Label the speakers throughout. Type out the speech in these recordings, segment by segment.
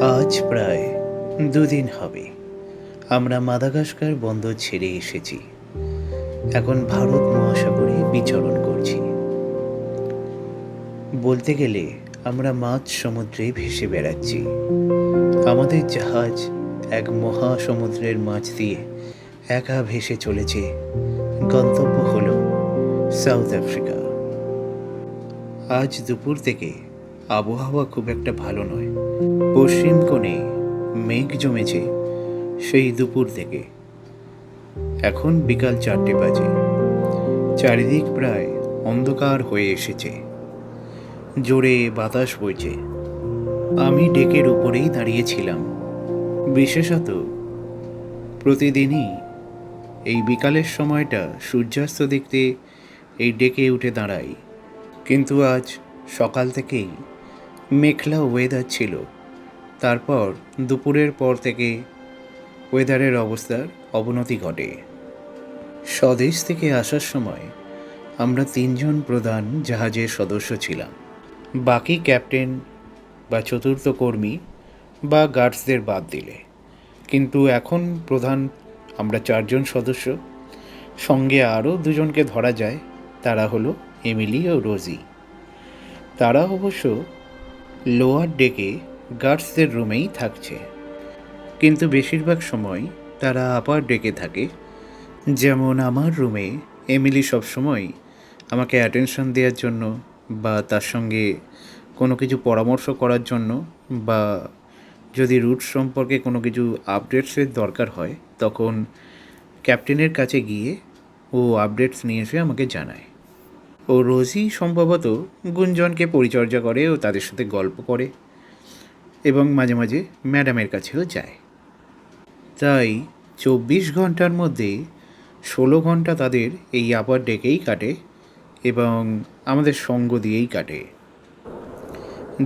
Speaker 1: আজ প্রায় দুদিন হবে আমরা মাদাগাস্কার বন্দর ছেড়ে এসেছি। এখন ভারত মহাসাগরে বিচরণ করছি। বলতে গেলে আমরা মাঝ সমুদ্রে ভেসে বেড়াচ্ছি। আমাদের জাহাজ এক মহাসমুদ্রের মাঝ দিয়ে একা ভেসে চলেছে। গন্তব্য হলো সাউথ আফ্রিকা। আজ দুপুর থেকে আবহাওয়া খুব একটা ভালো নয়। পশ্চিম কোণে মেঘ জমেছে সেই দুপুর থেকে। এখন বিকাল 4টে বাজে। চারিদিক প্রায় অন্ধকার হয়ে এসেছে। জোরে বাতাস বইছে। আমি ডেকের উপরেই দাঁড়িয়েছিলাম। বিশেষত প্রতিদিনই এই বিকালের সময়টা সূর্যাস্ত দেখতে এই ডেকে উঠে দাঁড়াই, কিন্তু আজ সকাল থেকেই মেঘলা ওয়েদার ছিল। তারপর দুপুরের পর থেকে ওয়েদারের অবস্থার অবনতি ঘটে। স্বদেশ থেকে আসার সময় আমরা 3জন প্রধান জাহাজের সদস্য ছিলাম, বাকি ক্যাপ্টেন বা চতুর্থ কর্মী বা গার্ডসদের বাদ দিলে। কিন্তু এখন প্রধান আমরা 4জন সদস্য, সঙ্গে আরও 2জনকে ধরা যায়। তারা হলো এমিলি ও রোজি। তারা অবশ্য লোয়ার ডেকে গার্ডসদের রুমেই থাকছে, কিন্তু বেশিরভাগ সময় তারা আপার ডেকে থাকে। যেমন আমার রুমে এমিলি সবসময় আমাকে অ্যাটেনশন দেওয়ার জন্য বা তার সঙ্গে কোনো কিছু পরামর্শ করার জন্য, বা যদি রুট সম্পর্কে কোনো কিছু আপডেটসের দরকার হয় তখন ক্যাপ্টেনের কাছে গিয়ে ও আপডেটস নিয়ে এসে আমাকে জানায়। ও রোজই সম্ভবত গুঞ্জনকে পরিচর্যা করে ও তাদের সাথে গল্প করে, এবং মাঝে মাঝে ম্যাডামের কাছেও যায়। তাই 24 ঘন্টার মধ্যে 16 ঘন্টা তাদের এই আপার ডেকেই কাটে এবং আমাদের সঙ্গ দিয়েই কাটে।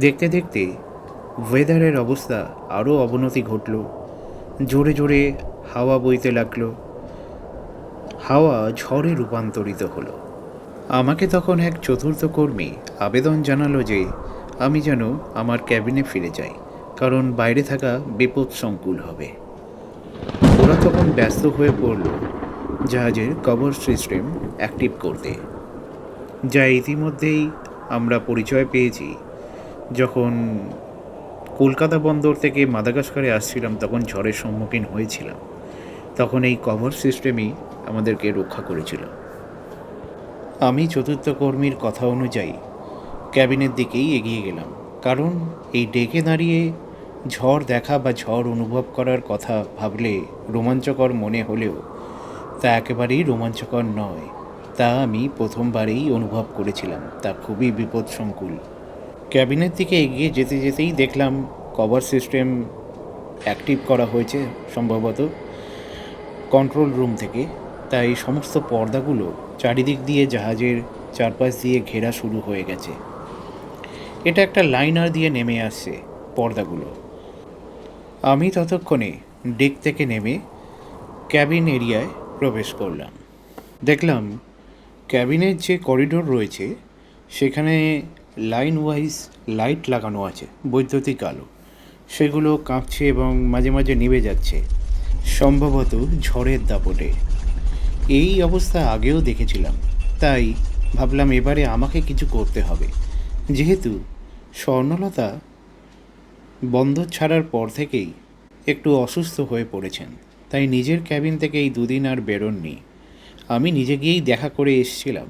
Speaker 1: দেখতে দেখতে ওয়েদারের অবস্থা আরও অবনতি ঘটল। জোরে জোরে হাওয়া বইতে লাগলো। হাওয়া ঝড়ে রূপান্তরিত হলো। আমাকে তখন এক চতুর্থ কর্মী আবেদন জানালো যে আমি যেন আমার ক্যাবিনে ফিরে যাই, কারণ বাইরে থাকা বিপদসংকুল হবে। ওরা তখন ব্যস্ত হয়ে পড়ল জাহাজের কভার সিস্টেম অ্যাক্টিভ করতে, যা ইতিমধ্যেই আমরা পরিচয় পেয়েছি। যখন কলকাতা বন্দর থেকে মাদাগাস্কারে আসছিলাম তখন ঝড়ের সম্মুখীন হয়েছিলাম। তখন এই কভার সিস্টেমই আমাদেরকে রক্ষা করেছিল। আমি চতুর্থ কর্মীর কথা অনুযায়ী ক্যাবিনের দিকেই এগিয়ে গেলাম, কারণ এই ডেকে দাঁড়িয়ে ঝড় দেখা বা ঝড় অনুভব করার কথা ভাবলে রোমাঞ্চকর মনে হলেও তা একেবারেই রোমাঞ্চকর নয়। তা আমি প্রথমবারেই অনুভব করেছিলাম, তা খুবই বিপদসংকুল। ক্যাবিনের দিকে এগিয়ে যেতে যেতেই দেখলাম কভার সিস্টেম অ্যাক্টিভ করা হয়েছে, সম্ভবত কন্ট্রোল রুম থেকে। তাই সমস্ত পর্দাগুলো চারিদিক দিয়ে জাহাজের চারপাশ দিয়ে ঘেরা শুরু হয়ে গেছে। এটা একটা লাইনার দিয়ে নেমে আসছে পর্দাগুলো। আমি ততক্ষণে ডেক থেকে নেমে ক্যাবিন এরিয়ায় প্রবেশ করলাম। দেখলাম ক্যাবিনের যে করিডোর রয়েছে সেখানে লাইন ওয়াইজ লাইট লাগানো আছে, বৈদ্যুতিক আলো। সেগুলো কাঁপছে এবং মাঝে মাঝে নিভে যাচ্ছে, সম্ভবত ঝড়ের দাপটে। এই অবস্থা আগেও দেখেছিলাম, তাই ভাবলাম এবারে আমাকে কিছু করতে হবে। যেহেতু স্বর্ণলতা বন্দর ছাড়ার পর থেকেই একটু অসুস্থ হয়ে পড়েছেন, তাই নিজের ক্যাবিন থেকে এই 2দিন আর বেরোননি। আমি নিজে গিয়েই দেখা করে এসেছিলাম।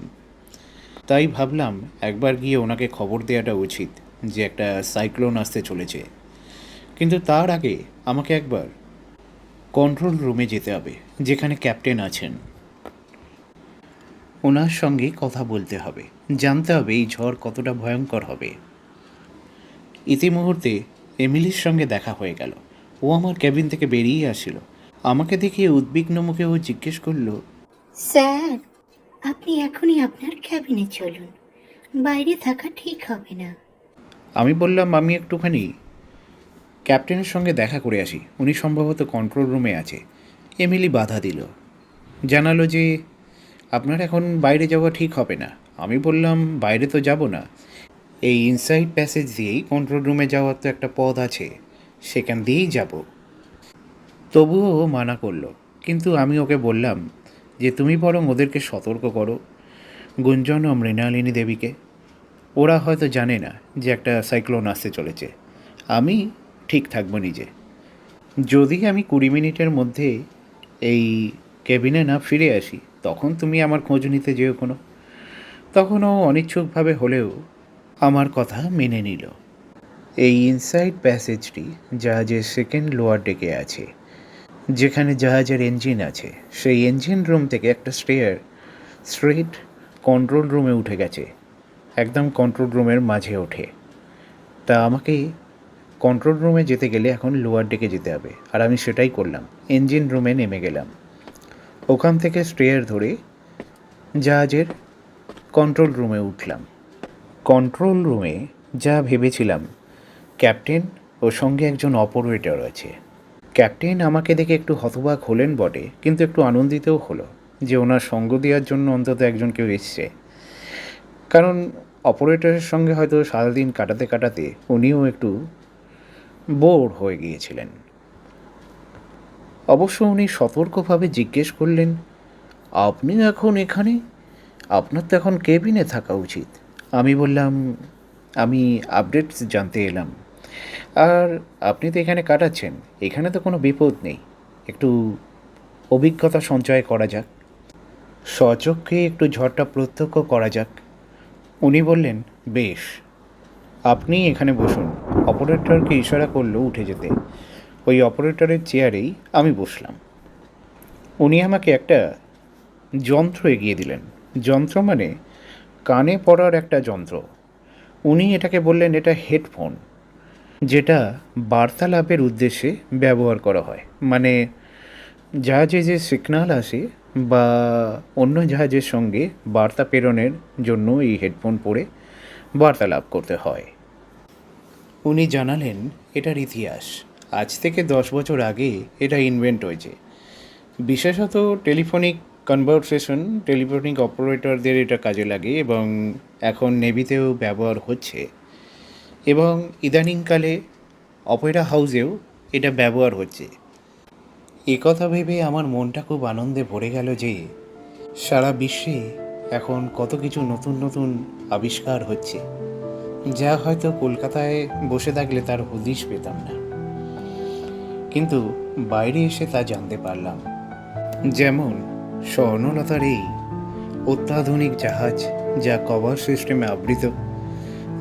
Speaker 1: তাই ভাবলাম একবার গিয়ে ওনাকে খবর দেওয়াটা উচিত যে একটা সাইক্লোন আসতে চলেছে। কিন্তু তার আগে আমাকে একবার কন্ট্রোল রুমে যেতে হবে, যেখানে ক্যাপ্টেন আছেন। ওনার সঙ্গে কথা বলতে হবে, জানতে হবে এই ঝড় কতটা ভয়ঙ্কর হবে। ইতিমুহূর্তে এমিলির সঙ্গে দেখা হয়ে গেল। ও আমার ক্যাবিন থেকে বেরিয়ে আসছিল। আমাকে দেখে উদ্বিগ্ন মুখে ও জিজ্ঞেস করলো,
Speaker 2: স্যার, আপনি এখনই আপনার ক্যাবিনে চলুন, বাইরে থাকা ঠিক হবে না।
Speaker 1: আমি বললাম আমি একটুখানি ক্যাপ্টেনের সঙ্গে দেখা করে আসি, উনি সম্ভবত কন্ট্রোল রুমে আছে। এমিলি বাধা দিল, জানালো যে আপনার এখন বাইরে যাওয়া ঠিক হবে না। আমি বললাম বাইরে তো যাব না, এই ইনসাইড প্যাসেজ দিয়েই কন্ট্রোল রুমে যাওয়ার তো একটা পথ আছে, সেখান দিয়েই যাব। তবুও ও মানা করলো, কিন্তু আমি ওকে বললাম যে তুমি বরং ওদেরকে সতর্ক করো, গুঞ্জন ও মৃণালিনী দেবীকে। ওরা হয়তো জানে না যে একটা সাইক্লোন আসতে চলেছে। আমি ঠিক থাকবো নিজে। যদি আমি 20 মিনিটের মধ্যে এই কেবিনে না ফিরে আসি, তখন তুমি আমার খোঁজ নিতে যেও কোনো। তখনও অনিচ্ছুকভাবে হলেও আমার কথা মেনে নিল। এই ইনসাইড প্যাসেজটি জাহাজের সেকেন্ড লোয়ার ডেকে আছে, যেখানে জাহাজের ইঞ্জিন আছে। সেই ইঞ্জিন রুম থেকে একটা স্টেয়ার স্ট্রেট কন্ট্রোল রুমে উঠে গেছে, একদম কন্ট্রোল রুমের মাঝে ওঠে। তা আমাকে কন্ট্রোল রুমে যেতে গেলে এখন লোয়ার ডেকে যেতে হবে, আর আমি সেটাই করলাম। ইঞ্জিন রুমে নেমে গেলাম। ওখান থেকে স্টেয়ার ধরে জাহাজের কন্ট্রোল রুমে উঠলাম। কন্ট্রোল রুমে যা ভেবেছিলাম, ক্যাপ্টেন ও সঙ্গে একজন অপারেটর আছে। ক্যাপ্টেন আমাকে দেখে একটু হতবাক হলেন বটে, কিন্তু একটু আনন্দিতও হলো যে ওনার সঙ্গ দেওয়ার জন্য অন্তত একজন কেউ এসছে। কারণ অপারেটরের সঙ্গে হয়তো সারাদিন কাটাতে কাটাতে উনিও একটু বোর হয়ে গিয়েছিলেন। অবশ্য উনি সতর্কভাবে জিজ্ঞেস করলেন, আপনি এখন এখানে? আপনার তো এখন কেবিনে থাকা উচিত। আমি বললাম, আমি আপডেটস জানতে এলাম। আর আপনি তো এখানে কাটাচ্ছেন, এখানে তো কোনো বিপদ নেই, একটু অভিজ্ঞতা সঞ্চয় করা যাক, স্বচক্ষে একটু ঝড়টা প্রত্যক্ষ করা যাক। উনি বললেন, বেশ, আপনি এখানে বসুন। অপারেটরকে ইশারা করলো উঠে যেতে। ওই অপারেটরের চেয়ারেই আমি বসলাম। উনি আমাকে একটা যন্ত্র এগিয়ে দিলেন। যন্ত্র মানে কানে পড়ার একটা যন্ত্র। উনি এটাকে বললেন এটা হেডফোন, যেটা বার্তালাপের উদ্দেশ্যে ব্যবহার করা হয়। মানে জাহাজে যে সিগন্যাল আসে বা অন্য জাহাজের সঙ্গে বার্তা প্রেরণের জন্য এই হেডফোন পরে বার্তালাপ করতে হয়। উনি জানালেন এটার ইতিহাস। আজ থেকে 10 বছর আগে এটা ইনভেন্ট হয়েছে। বিশেষত টেলিফোনিক কনভারসেশন, টেলিফোনিক অপারেটরদের এটা কাজে লাগে এবং এখন নেভিতেও ব্যবহার হচ্ছে, এবং ইদানিংকালে অপেরা হাউসেও এটা ব্যবহার হচ্ছে। এ কথা ভেবে আমার মনটা খুব আনন্দে ভরে গেল যে সারা বিশ্বে এখন কত কিছু নতুন নতুন আবিষ্কার হচ্ছে, যা হয়তো কলকাতায় বসে থাকলে তার হদিশ পেতাম না, কিন্তু বাইরে এসে তা জানতে পারলাম। যেমন স্বর্ণলতার এই অত্যাধুনিক জাহাজ, যা কভার সিস্টেমে আবৃত,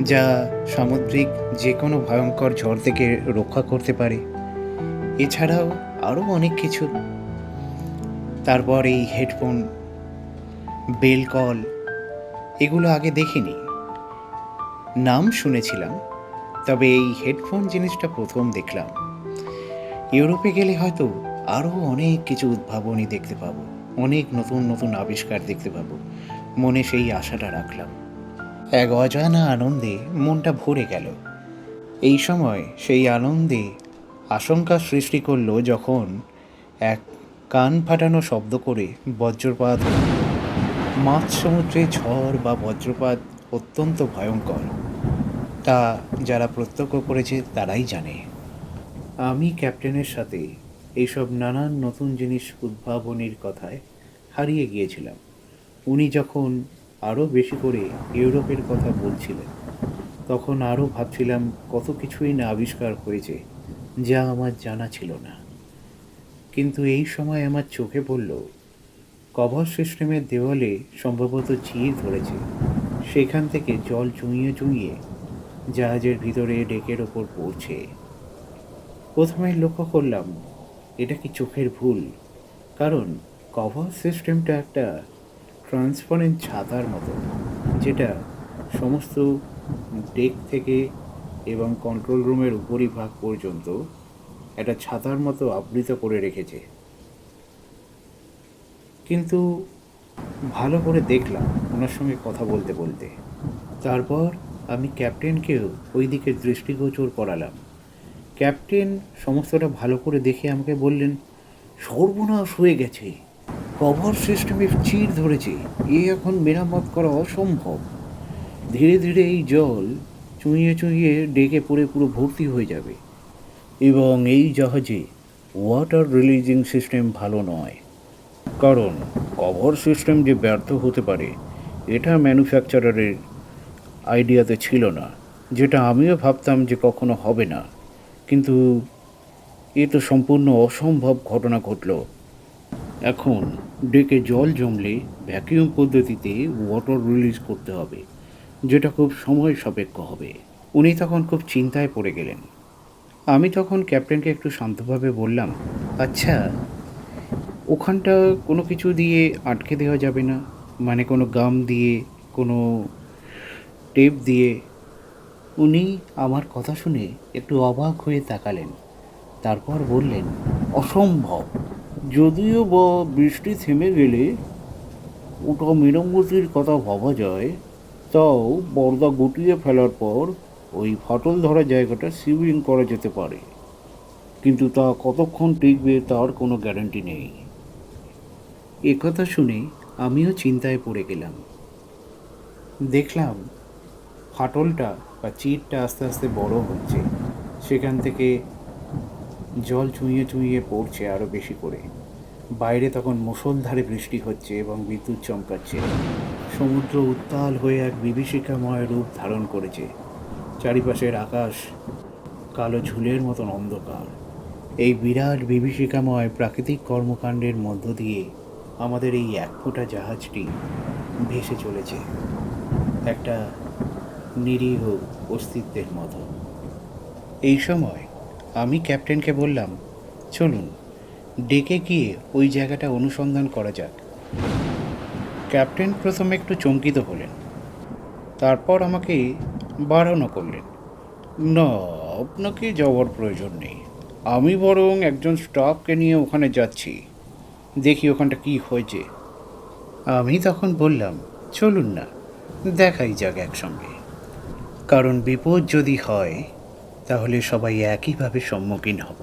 Speaker 1: যা সামুদ্রিক যে কোনো ভয়ঙ্কর ঝড় থেকে রক্ষা করতে পারে। এছাড়াও আরও অনেক কিছু। তারপর এই হেডফোন, বেল কল, এগুলো আগে দেখিনি, নাম শুনেছিলাম, তবে এই হেডফোন জিনিসটা প্রথম দেখলাম। ইউরোপে গেলে হয়তো আরও অনেক কিছু উদ্ভাবনী দেখতে পাবো, অনেক নতুন নতুন আবিষ্কার দেখতে পাবো, মনে সেই আশাটা রাখলাম। এক অজানা আনন্দে মনটা ভরে গেল। এই সময় সেই আনন্দে আশঙ্কা সৃষ্টি করলো যখন এক কান ফাটানো শব্দ করে বজ্রপাত হলো। মাঝ সমুদ্রে ঝড় বা বজ্রপাত অত্যন্ত ভয়ঙ্কর, তা যারা প্রত্যক্ষ করেছে তারাই জানে। আমি ক্যাপ্টেনের সাথে এইসব নানান নতুন জিনিস উদ্ভাবনীর কথায় হারিয়ে গিয়েছিলাম। উনি যখন আরও বেশি করে ইউরোপের কথা বলছিলেন, তখন আরও ভাবছিলাম কত কিছুই না আবিষ্কার হয়েছে যা আমার জানা ছিল না। কিন্তু এই সময় আমার চোখে পড়ল কভার সিস্টেমের দেওয়ালে সম্ভবত চির ধরেছে। সেখান থেকে জল চুঁইয়ে চুঁইয়ে জাহাজের ভিতরে ডেকের ওপর পড়ছে। প্রথমে লক্ষ্য করলাম এটা কি চোখের ভুল, কারণ কভার সিস্টেমটা একটা ট্রান্সপারেন্ট ছাতার মতো, যেটা সমস্ত ডেক থেকে এবং কন্ট্রোল রুমের উপরিভাগ পর্যন্ত একটা ছাতার মতো আবৃত করে রেখেছে। কিন্তু ভালো করে দেখলাম ওনার সঙ্গে কথা বলতে বলতে। তারপর আমি ক্যাপ্টেনকেও ওই দিকে দৃষ্টিগোচর করালাম। ক্যাপ্টেন সমস্তটা ভালো করে দেখে আমাকে বললেন, সর্বনাশ হয়ে গেছে, কভার সিস্টেমে চির ধরেছে, এ এখন মেরামত করা অসম্ভব। ধীরে ধীরে এই জল চুঁইয়ে চুঁইয়ে ডেকে পড়ে পুরো ভর্তি হয়ে যাবে। এবং এই জাহাজে ওয়াটার রিলিজিং সিস্টেম ভালো নয়, কারণ কভার সিস্টেম যে ব্যর্থ হতে পারে এটা ম্যানুফ্যাকচারারের আইডিয়াতে ছিল না, যেটা আমিও ভাবতাম যে কখনো হবে না। কিন্তু এ তো সম্পূর্ণ অসম্ভব ঘটনা ঘটল। এখন ডেকে জল জমলে ভ্যাকিউম পদ্ধতিতে ওয়াটার রিলিজ করতে হবে, যেটা খুব সময় সাপেক্ষ হবে। উনি তখন খুব চিন্তায় পড়ে গেলেন। আমি তখন ক্যাপ্টেনকে একটু শান্তভাবে বললাম, আচ্ছা, ওখানটা কোনো কিছু দিয়ে আটকে দেওয়া যাবে না? মানে কোনো গাম দিয়ে, কোনো টেপ দিয়ে? উনি আমার কথা শুনে একটু অবাক হয়ে তাকালেন, তারপর বললেন, অসম্ভব। যদিও বা বৃষ্টি থেমে গেলে ওটা মেরামতির কথা ভাবা যায়, তাও পর্দা গুটিয়ে ফেলার পর ওই ফাটল ধরা জায়গাটা সিউইং করা যেতে পারে, কিন্তু তা কতক্ষণ টিকবে তার কোনো গ্যারান্টি নেই। একথা শুনে আমিও চিন্তায় পড়ে গেলাম। দেখলাম ফাটলটা বা চিরটা আস্তে আস্তে বড় হচ্ছে, সেখান থেকে জল চুঁইয়ে চুঁইয়ে পড়ছে আরও বেশি করে। বাইরে তখন মুষলধারে বৃষ্টি হচ্ছে এবং বিদ্যুৎ চমকাচ্ছে। সমুদ্র উত্তাল হয়ে এক বিভীষিকাময় রূপ ধারণ করেছে। চারিপাশের আকাশ কালো ঝুলের মতন অন্ধকার। এই বিরাট বিভীষিকাময় প্রাকৃতিক কর্মকাণ্ডের মধ্য দিয়ে আমাদের এই এক ফোঁটা জাহাজটি ভেসে চলেছে একটা নিরীহ অস্তিত্বের মতো। এই সময় আমি ক্যাপ্টেনকে বললাম, চলুন ডেকে গিয়ে ওই জায়গাটা অনুসন্ধান করা যাক। ক্যাপ্টেন প্রথমে একটু চমকিত হলেন, তারপর আমাকে বারণও করলেন, না, আপনাকে যাওয়ার প্রয়োজন নেই। আমি বরং একজন স্টাফকে নিয়ে ওখানে যাচ্ছি, দেখি ওখানটা কী হয়েছে। আমি তখন বললাম, চলুন না, দেখাই যাক একসঙ্গে। কারণ বিপদ যদি হয় তাহলে সবাই একইভাবে সম্মুখীন হব।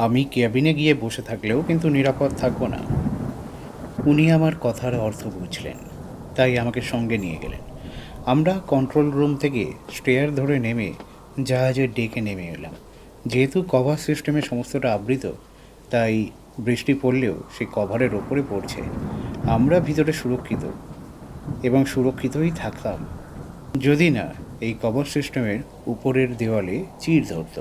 Speaker 1: আমি ক্যাবিনে গিয়ে বসে থাকলেও কিন্তু নিরাপদ থাকবো না। উনি আমার কথার অর্থ বুঝলেন, তাই আমাকে সঙ্গে নিয়ে গেলেন। আমরা কন্ট্রোল রুম থেকে স্টেয়ার ধরে নেমে জাহাজের ডেকে নেমে এলাম। যেহেতু কভার সিস্টেমে সমস্তটা আবৃত, তাই বৃষ্টি পড়লেও সেই কভারের ওপরে পড়ছে। আমরা ভিতরে সুরক্ষিত এবং সুরক্ষিতই থাকতাম যদি না এই কভার সিস্টেমের উপরের দেওয়ালে চিড় ধরত।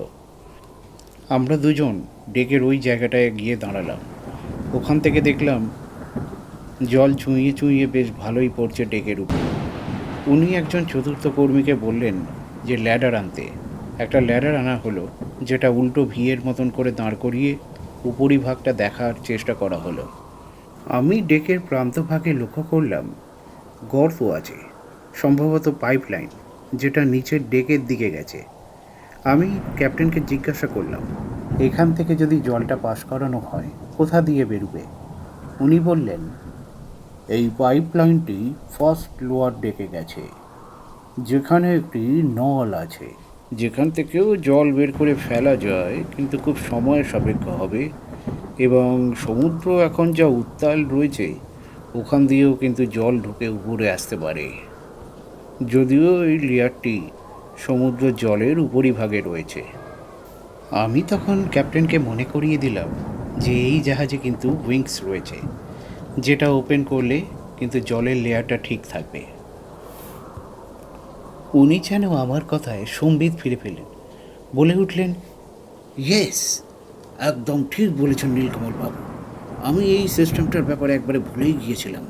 Speaker 1: আমরা দুজন ডেকের ওই জায়গাটায় গিয়ে দাঁড়ালাম। ওখান থেকে দেখলাম জল চুঁইয়ে চুঁইয়ে বেশ ভালোই পড়ছে ডেকের উপর। উনি একজন চতুর্থ কর্মীকে বললেন যে ল্যাডার আনতে। একটা ল্যাডার আনা হলো, যেটা উল্টো ভিয়ের মতন করে দাঁড় করিয়ে উপরিভাগটা দেখার চেষ্টা করা হলো। আমি ডেকের প্রান্তভাগে লক্ষ্য করলাম গর্ত আছে, সম্ভবত পাইপ লাইন, যেটা নিচের ডেকের দিকে গেছে। আমি ক্যাপ্টেনকে জিজ্ঞাসা করলাম, এখান থেকে যদি জলটা পাস করানো হয় কোথা দিয়ে বেরোবে? উনি বললেন, এই পাইপ লাইনটি ফার্স্ট লোয়ার ডেকে গেছে, যেখানে একটি নল আছে, যেখান থেকেও জল বের করে ফেলা যায়, কিন্তু খুব সময় সাপেক্ষ হবে। এবং সমুদ্র এখন যা উত্তাল রয়েছে, ওখান দিয়েও কিন্তু জল ঢুকে উপরে আসতে পারে, যদিও এই লেয়ারটি সমুদ্র জলের উপরিভাগে রয়েছে। আমি তখন ক্যাপ্টেনকে মনে করিয়ে দিলাম যে এই জাহাজে কিন্তু উইংস রয়েছে, যেটা ওপেন করলে কিন্তু জলের লেয়ারটা ঠিক থাকবে। উনি যেন আমার কথায় সম্বিত ফিরে পেলেন, বলে উঠলেন, ইয়েস, একদম ঠিক বলেছেন নীলকমল বাবু। আমি এই সিস্টেমটার ব্যাপারে একবারে ভুলেই গিয়েছিলাম।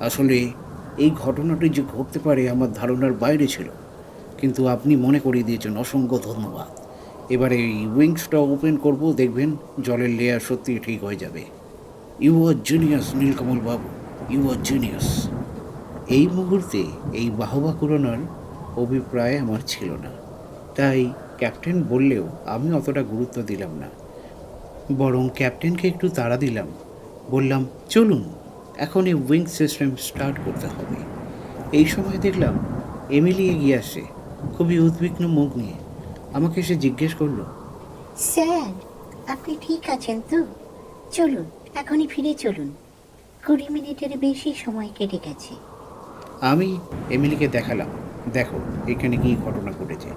Speaker 1: আসলে এই ঘটনাটি যে ঘটতে পারে আমার ধারণার বাইরে ছিল, কিন্তু আপনি মনে করিয়ে দিয়েছেন, অসংখ্য ধন্যবাদ। এবারে এই উইংসটা ওপেন করব, দেখবেন জলের লেয়ার সত্যিই ঠিক হয়ে যাবে। You are genius Nilkamal Babu, you are genius. এই মুহূর্তে এই বাহবা কুড়ানোর অভিপ্রায় আমার ছিল না, তাই ক্যাপ্টেন বললেও আমি অতটা গুরুত্ব দিলাম না, বরং ক্যাপ্টেনকে একটু তাড়া দিলাম। বললাম, চলুন এখন এই উইং সিস্টেম স্টার্ট করতে হবে। এই সময় দেখলাম এমিলি এগিয়ে আসে, খুবই উদ্বিগ্ন মুখ নিয়ে। আমাকে এসে জিজ্ঞেস করলো,
Speaker 2: স্যার, আপনি ঠিক আছেন তো? চলুন, এখনই ফিরে চলুন। 20 মিনিটের বেশি সময় কেটে গেছে।
Speaker 1: আমি এমিলিকে দেখালাম, দেখো এখানে কী ঘটনা ঘটেছে।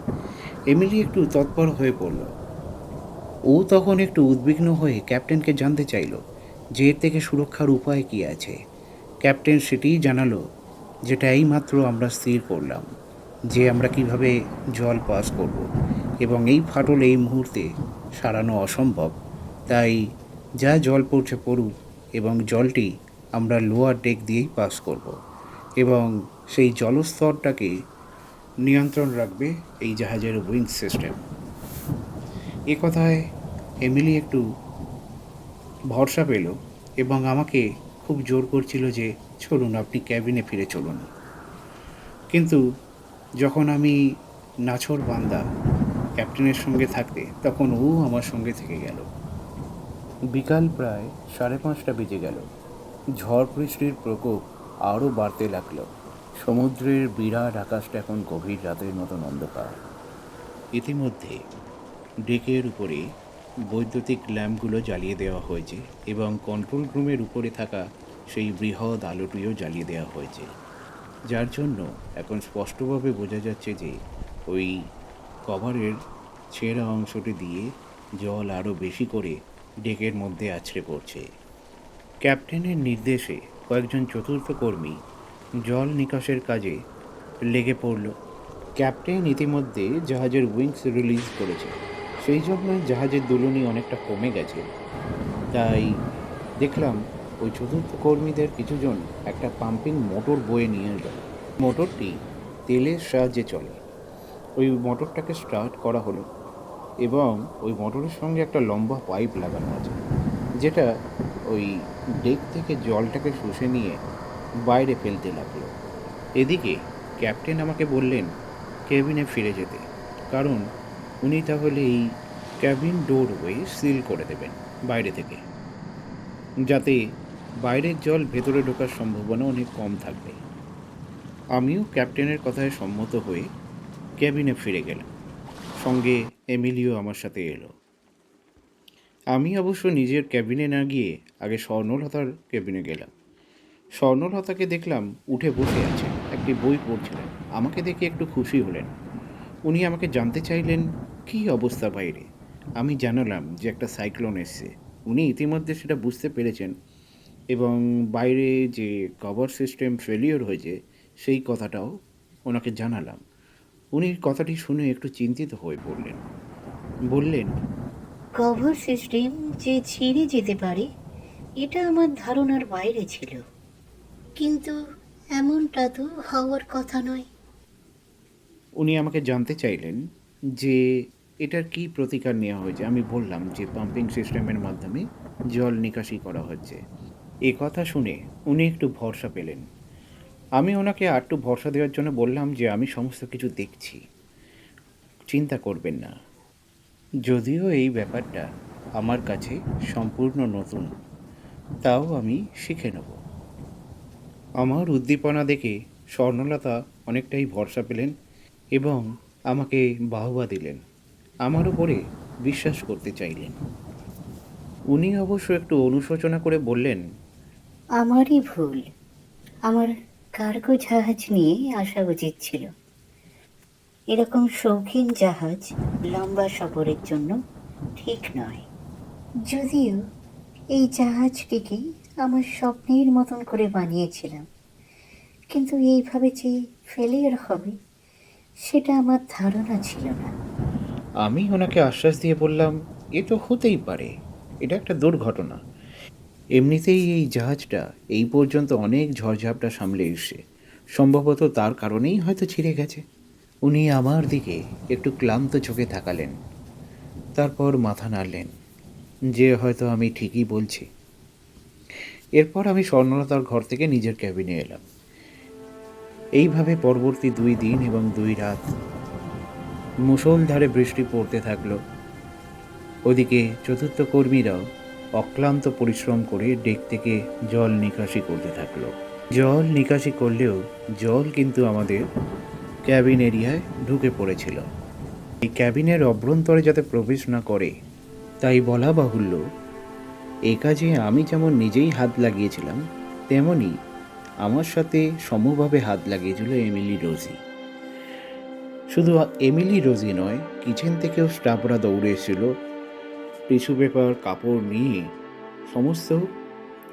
Speaker 1: এমিলি একটু তৎপর হয়ে পড়ল। ও তখন একটু উদ্বিগ্ন হয়ে ক্যাপ্টেনকে জানতে চাইল যে এর থেকে সুরক্ষার উপায় কী আছে। ক্যাপ্টেন সেটিই জানালো, যেটা এইমাত্র আমরা স্থির করলাম, যে আমরা কিভাবে জল পাস করব, এবং এই ফাটল এই মুহূর্তে সারানো অসম্ভব। তাই যা জল পড়ছে পড়ুক, এবং জলটি আমরা লোয়ার ডেক দিয়েই পাস করব, এবং সেই জলস্তরটাকে নিয়ন্ত্রণ রাখবে এই জাহাজের উইং সিস্টেম। এ কথায় এমিলি একটু ভরসা পেল এবং আমাকে খুব জোর করছিল যে চলুন, আপনি ক্যাবিনে ফিরে চলুন। কিন্তু যখন আমি নাছোড় বান্দা ক্যাপ্টেনের সঙ্গে থাকতে, তখন ও আমার সঙ্গে থেকে গেল। বিকাল প্রায় 5:30 বেজে গেল। ঝড় বৃষ্টির প্রকোপ আরও বাড়তে লাগলো। সমুদ্রের বিরাট আকাশটা এখন গভীর রাতের মতন অন্ধকার। ইতিমধ্যে ডেকের উপরে বৈদ্যুতিক ল্যাম্পগুলো জ্বালিয়ে দেওয়া হয়েছে এবং কন্ট্রোল রুমের উপরে থাকা সেই বৃহৎ আলোটিও জ্বালিয়ে দেওয়া হয়েছে, যার জন্য এখন স্পষ্টভাবে বোঝা যাচ্ছে যে ওই কভারের ছেঁড়া অংশটি দিয়ে জল আরও বেশি করে ডেকের মধ্যে আছড়ে পড়ছে। ক্যাপ্টেনের নির্দেশে কয়েকজন চতুর্থ কর্মী জল নিকাশের কাজে লেগে পড়ল। ক্যাপ্টেন ইতিমধ্যে জাহাজের উইংস রিলিজ করেছে, সেই জন্য জাহাজের দুলুনি অনেকটা কমে গেছে। তাই দেখলাম ওই চতুর্থ কর্মীদের কিছুজন একটা পাম্পিং মোটর বয়ে নিয়ে এলো। মোটরটি তেলের সাহায্যে চলে। ওই মোটরটাকে স্টার্ট করা হলো এবং ওই মোটরের সঙ্গে একটা লম্বা পাইপ লাগানো আছে, যেটা ওই ডেক থেকে জলটাকে শুষে নিয়ে বাইরে ফেলতে লাগলো। এদিকে ক্যাপ্টেন আমাকে বললেন কেবিনে ফিরে যেতে, কারণ উনি তাহলে এই ক্যাবিন ডোরওয়ে সিল করে দেবেন বাইরে থেকে, যাতে বাইরের জল ভেতরে ঢোকার সম্ভাবনা অনেক কম থাকবে। আমিও ক্যাপ্টেনের কথায় সম্মত হয়ে ক্যাবিনে ফিরে গেলাম। সঙ্গে এমিলিও আমার সাথে এলো। আমি অবশ্য নিজের ক্যাবিনে না গিয়ে আগে স্বর্ণলতার ক্যাবিনে গেলাম। স্বর্ণলতাকে দেখলাম উঠে বসে আছে, একটি বই পড়ছিলেন। আমাকে দেখে একটু খুশি হলেন। উনি আমাকে জানতে চাইলেন কী অবস্থা বাইরে। আমি জানালাম যে একটা সাইক্লোন এসছে। উনি ইতিমধ্যে সেটা বুঝতে পেরেছেন এবং বাইরে যে কভার সিস্টেম ফেলিওর হয়েছে সেই কথাটাও ওনাকে জানালাম। উনি কথাটি শুনে একটু চিন্তিত হয়ে পড়লেন। বললেন,
Speaker 2: কভার সিস্টেম যে ছিঁড়ে যেতে পারে এটা আমার ধারণার বাইরে ছিল, কিন্তু এমনটা তো হওয়ার কথা নয়।
Speaker 1: উনি আমাকে জানতে চাইলেন যে এটার কী প্রতিকার নেওয়া হয়েছে। আমি বললাম যে পাম্পিং সিস্টেমের মাধ্যমে জল নিকাশি করা হচ্ছে। এ কথা শুনে উনি একটু ভরসা পেলেন। আমি ওনাকে আরেকটু ভরসা দেওয়ার জন্য বললাম যে আমি সমস্ত কিছু দেখছি, চিন্তা করবেন না। যদিও এই ব্যাপারটা আমার কাছে সম্পূর্ণ নতুন, তাও আমি শিখে নেব। আমার উদ্দীপনা দেখে স্বর্ণলতা অনেকটাই ভরসা পেলেন এবং আমাকে বাহবা দিলেন, আমার উপরে বিশ্বাস করতে চাইলেন। উনি অবশ্য একটু অনুশোচনা করে বললেন,
Speaker 2: আমারই ভুল। আমার কার্গো জাহাজ নিয়ে আসা উচিত ছিল। এরকম শৌখিন জাহাজ লম্বা সফরের জন্য ঠিক নয়। যদিও এই জাহাজটিকে আমার স্বপ্নের মতন করে বানিয়েছিলাম, কিন্তু এইভাবে যে ফেলিয়ার হবে সেটা আমার ধারণা ছিল না।
Speaker 1: আমি ওনাকে আশ্বাস দিয়ে বললাম, এ তো হতেই পারে, এটা একটা দুর্ঘটনা। এমনিতেই এই জাহাজটা এই পর্যন্ত অনেক ঝড়ঝাপটা সামলে এসছে, সম্ভবত তার কারণেই হয়তো ছিঁড়ে গেছে। উনি আমার দিকে একটু ক্লান্ত চোখে তাকালেন, তারপর মাথা নাড়লেন যে হয়তো আমি ঠিকই বলছি। এরপর আমি স্বর্ণলতার ঘর থেকে নিজের ক্যাবিনে এলাম। এইভাবে পরবর্তী 2 দিন এবং 2 রাত মুষলধারে বৃষ্টি পড়তে থাকলো। ওদিকে চতুর্থ কর্মীরাও অক্লান্ত পরিশ্রম করে ডেক থেকে জল নিকাশি করতে থাকলো। জল নিকাশি করলেও জল কিন্তু আমাদের ক্যাবিন এরিয়ায় ঢুকে পড়েছিল। এই ক্যাবিনের অভ্যন্তরে যাতে প্রবেশ না করে, তাই বলা বাহুল্য এই কাজে আমি যেমন নিজেই হাত লাগিয়েছিলাম, তেমনি আমার সাথে সমভাবে হাত লাগিয়েছিল এমিলি রোজি। শুধু এমিলি রোজি নয়, কিচেন থেকেও স্টাফরা দৌড়ে এসেছিল টিস্যু পেপার কাপড় নিয়ে সমস্ত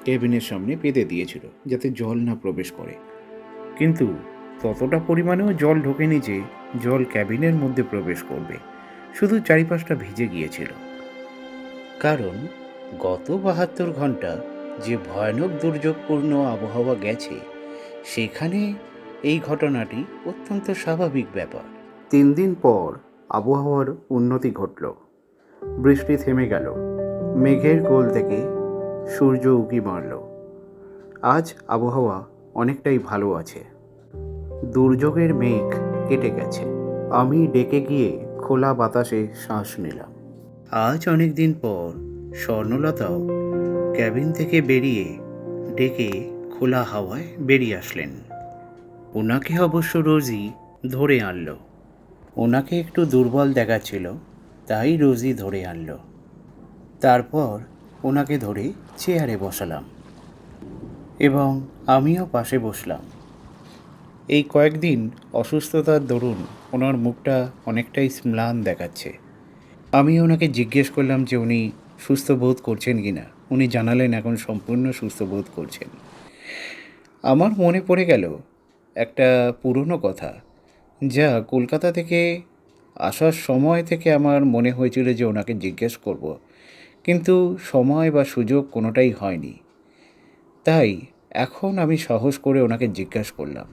Speaker 1: কেবিনের সামনে পেতে দিয়েছিল যাতে জল না প্রবেশ করে, কিন্তু ততটা পরিমাণেও জল ঢোকেনি যে জল ক্যাবিনের মধ্যে প্রবেশ করবে। শুধু চারিপাশটা ভিজে গিয়েছিল। কারণ গত ৭২ ঘন্টা যে ভয়ানক দুর্যোগপূর্ণ আবহাওয়া গেছে, সেখানে এই ঘটনাটি অত্যন্ত স্বাভাবিক ব্যাপার। ৩ দিন পর আবহাওয়ার উন্নতি ঘটল। বৃষ্টি থেমে গেল, মেঘের কোল থেকে সূর্য উঁকি মারল। আজ আবহাওয়া অনেকটাই ভালো আছে। দুর্যোগের মেঘ কেটে গেছে। আমি ডেকে গিয়ে খোলা বাতাসে শ্বাস নিলাম। আজ অনেক দিন পর স্বর্ণলতাও ক্যাবিন থেকে বেরিয়ে ডেকে খোলা হাওয়ায় বেরিয়ে আসলেন। ওনাকে অবশ্য রোজি ধরে আনলো। ওনাকে একটু দুর্বল দেখাচ্ছিল, তাই রোজি ধরে আনলো। তারপর ওনাকে ধরে চেয়ারে বসালাম এবং আমিও পাশে বসলাম। এই কয়েকদিন অসুস্থতার দরুন ওনার মুখটা অনেকটাই ম্লান দেখাচ্ছে। আমি ওনাকে জিজ্ঞেস করলাম যে উনি সুস্থ বোধ করছেন কি না। উনি জানালেন এখন সম্পূর্ণ সুস্থ বোধ করছেন। আমার মনে পড়ে গেল একটা পুরনো কথা, যা কলকাতা থেকে আসার সময় থেকে আমার মনে হয়েছিল যে ওনাকে জিজ্ঞেস করব, কিন্তু সময় বা সুযোগ কোনোটাই হয়নি। তাই এখন আমি সাহস করে ওনাকে জিজ্ঞেস করলাম,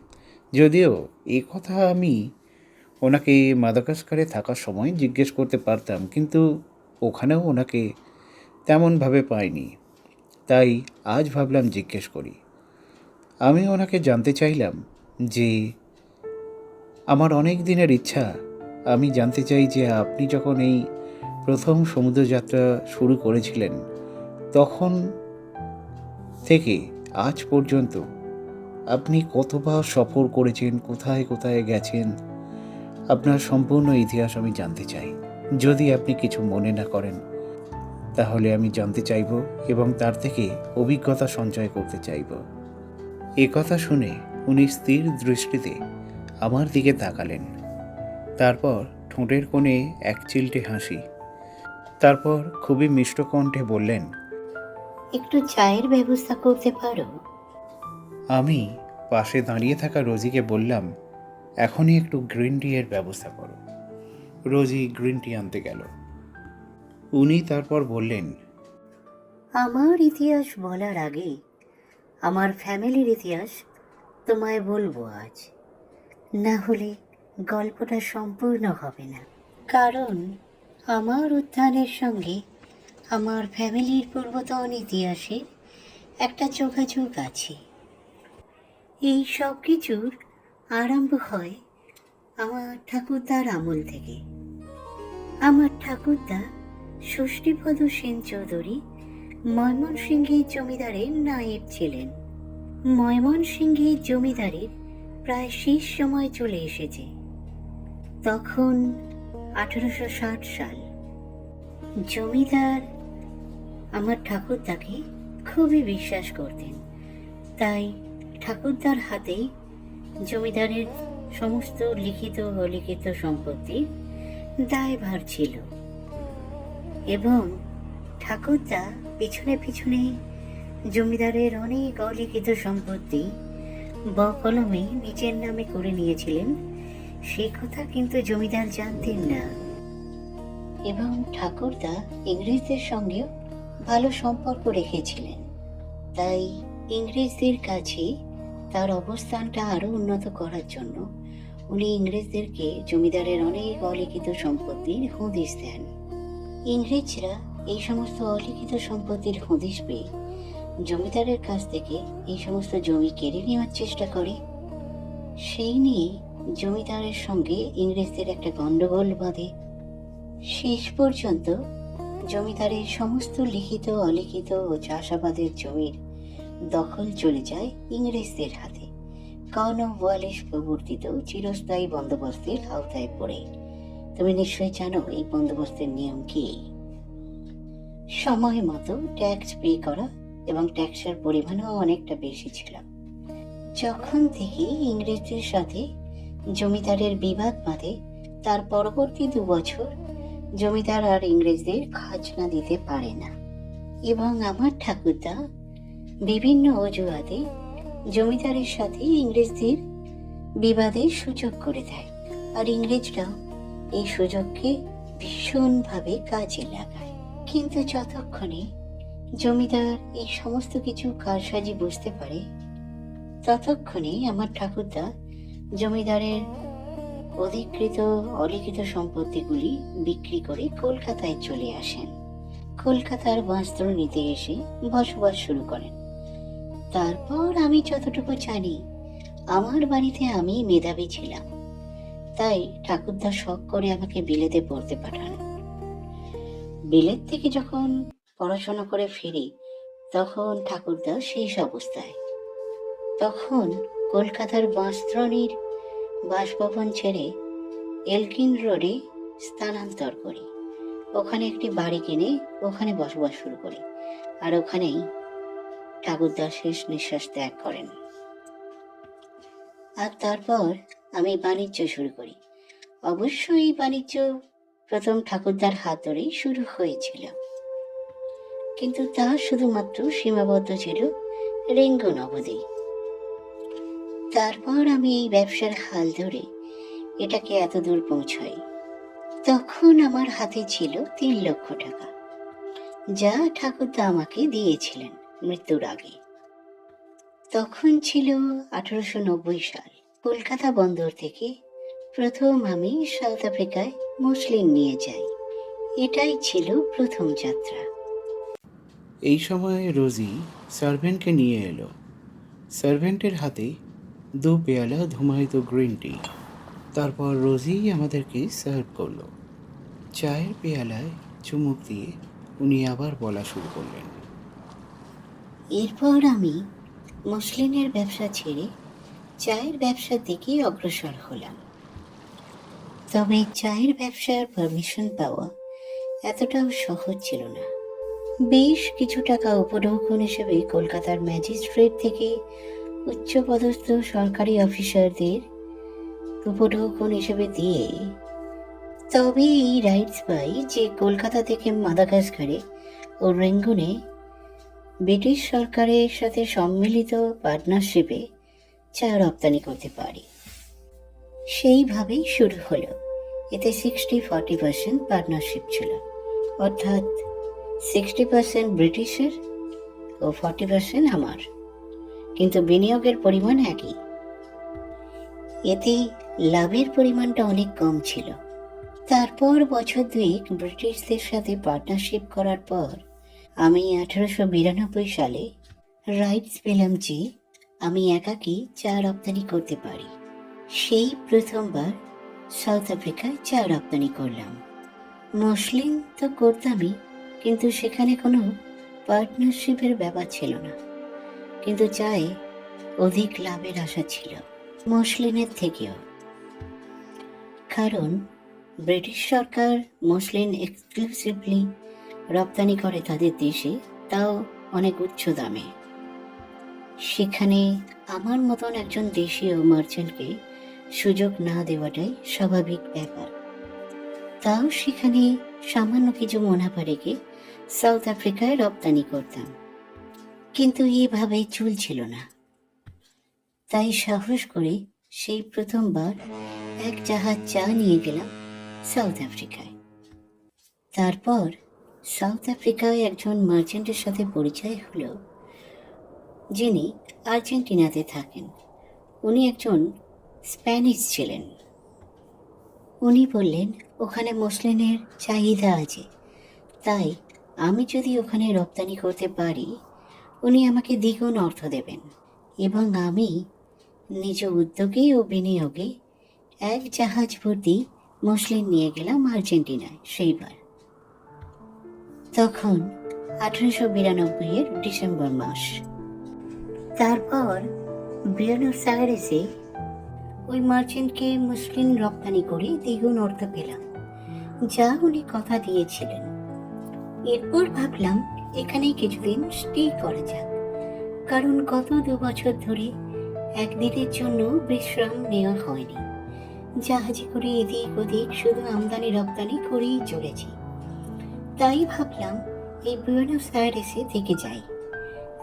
Speaker 1: যদিও এই কথা আমি ওনাকে মাদাগাস্কারে থাকার সময় জিজ্ঞেস করতে পারতাম, কিন্তু ওখানেও ওনাকে তেমনভাবে পাইনি। তাই আজ ভাবলাম জিজ্ঞেস করি। আমি ওনাকে জানতে চাইলাম যে আমার অনেক দিনের ইচ্ছা, আমি জানতে চাই যে আপনি যখন এই প্রথম সমুদ্রযাত্রা শুরু করেছিলেন তখন থেকে আজ পর্যন্ত আপনি কতবার সফর করেছেন, কোথায় কোথায় গেছেন, আপনার সম্পূর্ণ ইতিহাস আমি জানতে চাই। যদি আপনি কিছু মনে না করেন তাহলে আমি জানতে চাইব এবং তার থেকে অভিজ্ঞতা সঞ্চয় করতে চাইব। এ কথা শুনে উনি স্থির দৃষ্টিতে আমার দিকে তাকালেন। তারপর ঠোঁটের কোণে এক চিলটে হাসি। তারপর খুবই মিষ্ট কণ্ঠে বললেন,
Speaker 2: একটু চায়ের ব্যবস্থা করতে পারো?
Speaker 1: আমি পাশে দাঁড়িয়ে থাকা রোজিকে বললাম, এখনই একটু গ্রিন টি এর ব্যবস্থা করো। রোজি গ্রিন টি আনতে গেল। উনি তারপর বললেন,
Speaker 2: আমার ইতিহাস বলার আগে আমার ফ্যামিলির ইতিহাস তোমায় বলবো আজ, না হলে গল্পটা সম্পূর্ণ হবে না। কারণ আমার উত্থানের সঙ্গে আমার ফ্যামিলির পূর্বতন ইতিহাসের একটা যোগাযোগ আছে। এই সব কিছুর আরম্ভ হয় আমার ঠাকুরদার আমল থেকে। আমার ঠাকুরদা ষষ্ঠীপদ সেন চৌধুরী ময়মনসিংহের জমিদারের নায়েব ছিলেন। ময়মনসিংহের জমিদারের প্রায় শেষ সময় চলে এসেছে। তখন 1860 সাল। জমিদার আমার ঠাকুরদাকে খুবই বিশ্বাস করতেন, তাই ঠাকুরদার হাতেই জমিদারের সমস্ত লিখিত অলিখিত সম্পত্তির দায়ভার ছিল এবং ঠাকুরদা পিছনে পিছনে জমিদারের অনেক অলিখিত সম্পত্তি বকলমে নিজের নামে করে নিয়েছিলেন। সে কথা কিন্তু জমিদার জানতেন না। এবং ঠাকুরদা ইংরেজদের সঙ্গেও ভালো সম্পর্ক রেখেছিলেন, তাই ইংরেজদের কাছে তার অবস্থানটা আরো উন্নত করার জন্য উনি ইংরেজদেরকে জমিদারের অনেক অলিখিত সম্পত্তির হদিশ দেন। ইংরেজরা এই সমস্ত অলিখিত সম্পত্তির হদিশ পেয়ে জমিদারের কাছ থেকে এই সমস্ত জমি কেড়ে নেওয়ার চেষ্টা করে। সেই নিয়ে জমিদারের সঙ্গে ইংরেজদের একটা গন্ডগোল বাঁধে। শেষ পর্যন্ত জমিদারের সমস্ত লিখিত অলিখিত ও চাষাবাদের জমির দখল চলে যায় ইংরেজদের হাতে, কর্নওয়ালিস প্রবর্তিত চিরস্থায়ী বন্দোবস্তের আওতায় পড়ে। তুমি নিশ্চয়ই জানো এই বন্দোবস্তের নিয়ম কি। সময় মতো ট্যাক্স পে করা এবং ট্যাক্সের পরিমাণও অনেকটা বেশি ছিল। যখন থেকে ইংরেজদের সাথে জমিদারের বিবাদ বাঁধে তার পরবর্তী 2 বছর জমিদার আর ইংরেজদের খাজনা দিতে পারে না, এবং আমার ঠাকুরদা বিভিন্ন অজুহাতে জমিদারের সাথে ইংরেজদের বিবাদের সুযোগ করে দেয়, আর ইংরেজরা এই সুযোগকে ভীষণভাবে কাজে লাগায়। কিন্তু যতক্ষণে জমিদার এই সমস্ত কিছু কারসাজি বুঝতে পারে, ততক্ষণে আমার ঠাকুরদা জমিদারের অধিকৃত অলিখিত সম্পত্তিগুলি বিক্রি করে কলকাতায় চলে আসেন। কলকাতার বস্ত্র নিতে এসে বসবাস শুরু করেন। তারপর আমি যতটুকু জানি, আমার বাড়িতে আমি মেধাবী ছিলাম, তাই ঠাকুরদা শখ করে আমাকে বিলেতে পড়তে পাঠান। বিলেত থেকে যখন পড়াশোনা করে ফিরি, তখন ঠাকুরদা শেষ অবস্থায়। তখন কলকাতার বাঁশদ্রোণীর বাসভবন ছেড়ে এলকিন রোডে স্থানান্তর করি। ওখানে একটি বাড়ি কিনে ওখানে বসবাস শুরু করি, আর ওখানেই ঠাকুরদা শেষ নিঃশ্বাস ত্যাগ করেন। আর তারপর আমি বাণিজ্য শুরু করি। অবশ্যই এই বাণিজ্য প্রথম ঠাকুরদার হাত ধরেই শুরু হয়েছিল, কিন্তু তা শুধুমাত্র সীমাবদ্ধ ছিল রেঙ্গুন অবধি। তারপর আমি এই ব্যবসার হাল ধরে এটাকে এত দূর পৌঁছাই। তখন আমার হাতে ছিল 3 লক্ষ টাকা, যা ঠাকুরদা আমাকে দিয়েছিলেন মৃত্যুর আগে। তখন ছিল 1890 সাল। কলকাতা বন্দর থেকে প্রথম আমি সাউথ আফ্রিকায় মসলিন নিয়ে যাই। এটাই ছিল প্রথম যাত্রা।
Speaker 1: এই সময় রোজি সার্ভেন্টকে নিয়ে এলো। সার্ভেন্টের হাতে 2 পেয়ালা ধুমায়িত গ্রিন টি। তারপর রোজি আমাদেরকে সার্ভ করলো। চায়ের পেয়ালায় চুমুক দিয়ে উনি আবার বলা শুরু করলেন।
Speaker 2: এরপর আমি মসলিনের ব্যবসা ছেড়ে চায়ের ব্যবসার দিকে অগ্রসর হলাম। তবে চায়ের ব্যবসার পারমিশন পাওয়া এতটাও সহজ ছিল না। বেশ কিছু টাকা উপঢৌকন হিসেবে কলকাতার ম্যাজিস্ট্রেট থেকে উচ্চপদস্থ সরকারি অফিসারদের উপঢৌকন হিসেবে দিয়ে তবে এই রাইটস পাই যে কলকাতা থেকে মাদাগাস্কারে ও রেঙ্গুনে ব্রিটিশ সরকারের সাথে সম্মিলিত পার্টনারশিপে চা রপ্তানি করতে পারি। সেইভাবেই শুরু হলো। এতে 60-40% পার্টনারশিপ ছিল, অর্থাৎ 60% ব্রিটিশের ও 40% আমার, কিন্তু বিনিয়োগের পরিমাণ একই। এতে লাভের পরিমাণটা অনেক কম ছিল। তারপর বছর 2 ব্রিটিশদের সাথে পার্টনারশিপ করার পর আমি 1892 সালে রাইটস পেলাম যে আমি একাকী চা রপ্তানি করতে পারি। সেই প্রথমবার সাউথ আফ্রিকায় চা রপ্তানি করলাম। মসলিন তো করতামই, কিন্তু সেখানে কোনো পার্টনারশিপের ব্যাপার ছিল না। কিন্তু চায়ে অধিক লাভের আশা ছিল মসলিনের থেকেও, কারণ ব্রিটিশ সরকার মসলিন এক্সক্লুসিভলি রপ্তানি করে তাদের দেশে, তাও অনেক উচ্চ দামে। সেখানে আমার মতন একজন দেশীয় মার্চেন্টকে সুযোগ না দেওয়াটাই স্বাভাবিক ব্যাপার। তাও সেখানে সামান্য কিছু মুনাফা রেখে সাউথ আফ্রিকায় রপ্তানি করতাম, কিন্তু এভাবে চলছিল না। তাই সাহস করে সেই প্রথমবার এক জাহাজ চা নিয়ে গেলাম সাউথ আফ্রিকায়। তারপর সাউথ আফ্রিকায় একজন মার্চেন্টের সাথে পরিচয় হলো, যিনি আর্জেন্টিনাতে থাকেন। উনি একজন স্প্যানিশ ছিলেন। উনি বললেন ওখানে মসলিনের চাহিদা আছে, তাই আমি যদি ওখানে রপ্তানি করতে পারি উনি আমাকে দ্বিগুণ অর্থ দেবেন, এবং আমি নিজ উদ্যোগে ও বিনিয়োগে এক জাহাজ ভর্তি মসলিন নিয়ে গেলাম আর্জেন্টিনায় সেইবার। তখন 1892 ডিসেম্বর মাস। তারপর বুয়েনোস আয়ারেসে ওই মার্চেন্টকে মসলিন রপ্তানি করে দ্বিগুণ অর্থ পেলাম, যা উনি কথা দিয়েছিলেন। এরপর ভাবলাম এখানেই কিছুদিন স্টে করা যাক, কারণ গত 2 বছর ধরে একদিনের জন্য বিশ্রাম নেওয়া হয়নি। জাহাজে করে এদিক ওদিক শুধু আমদানি রপ্তানি করেই চলেছি। তাই ভাবলাম এই বুয়েনোস আয়ারেসে থেকে যাই।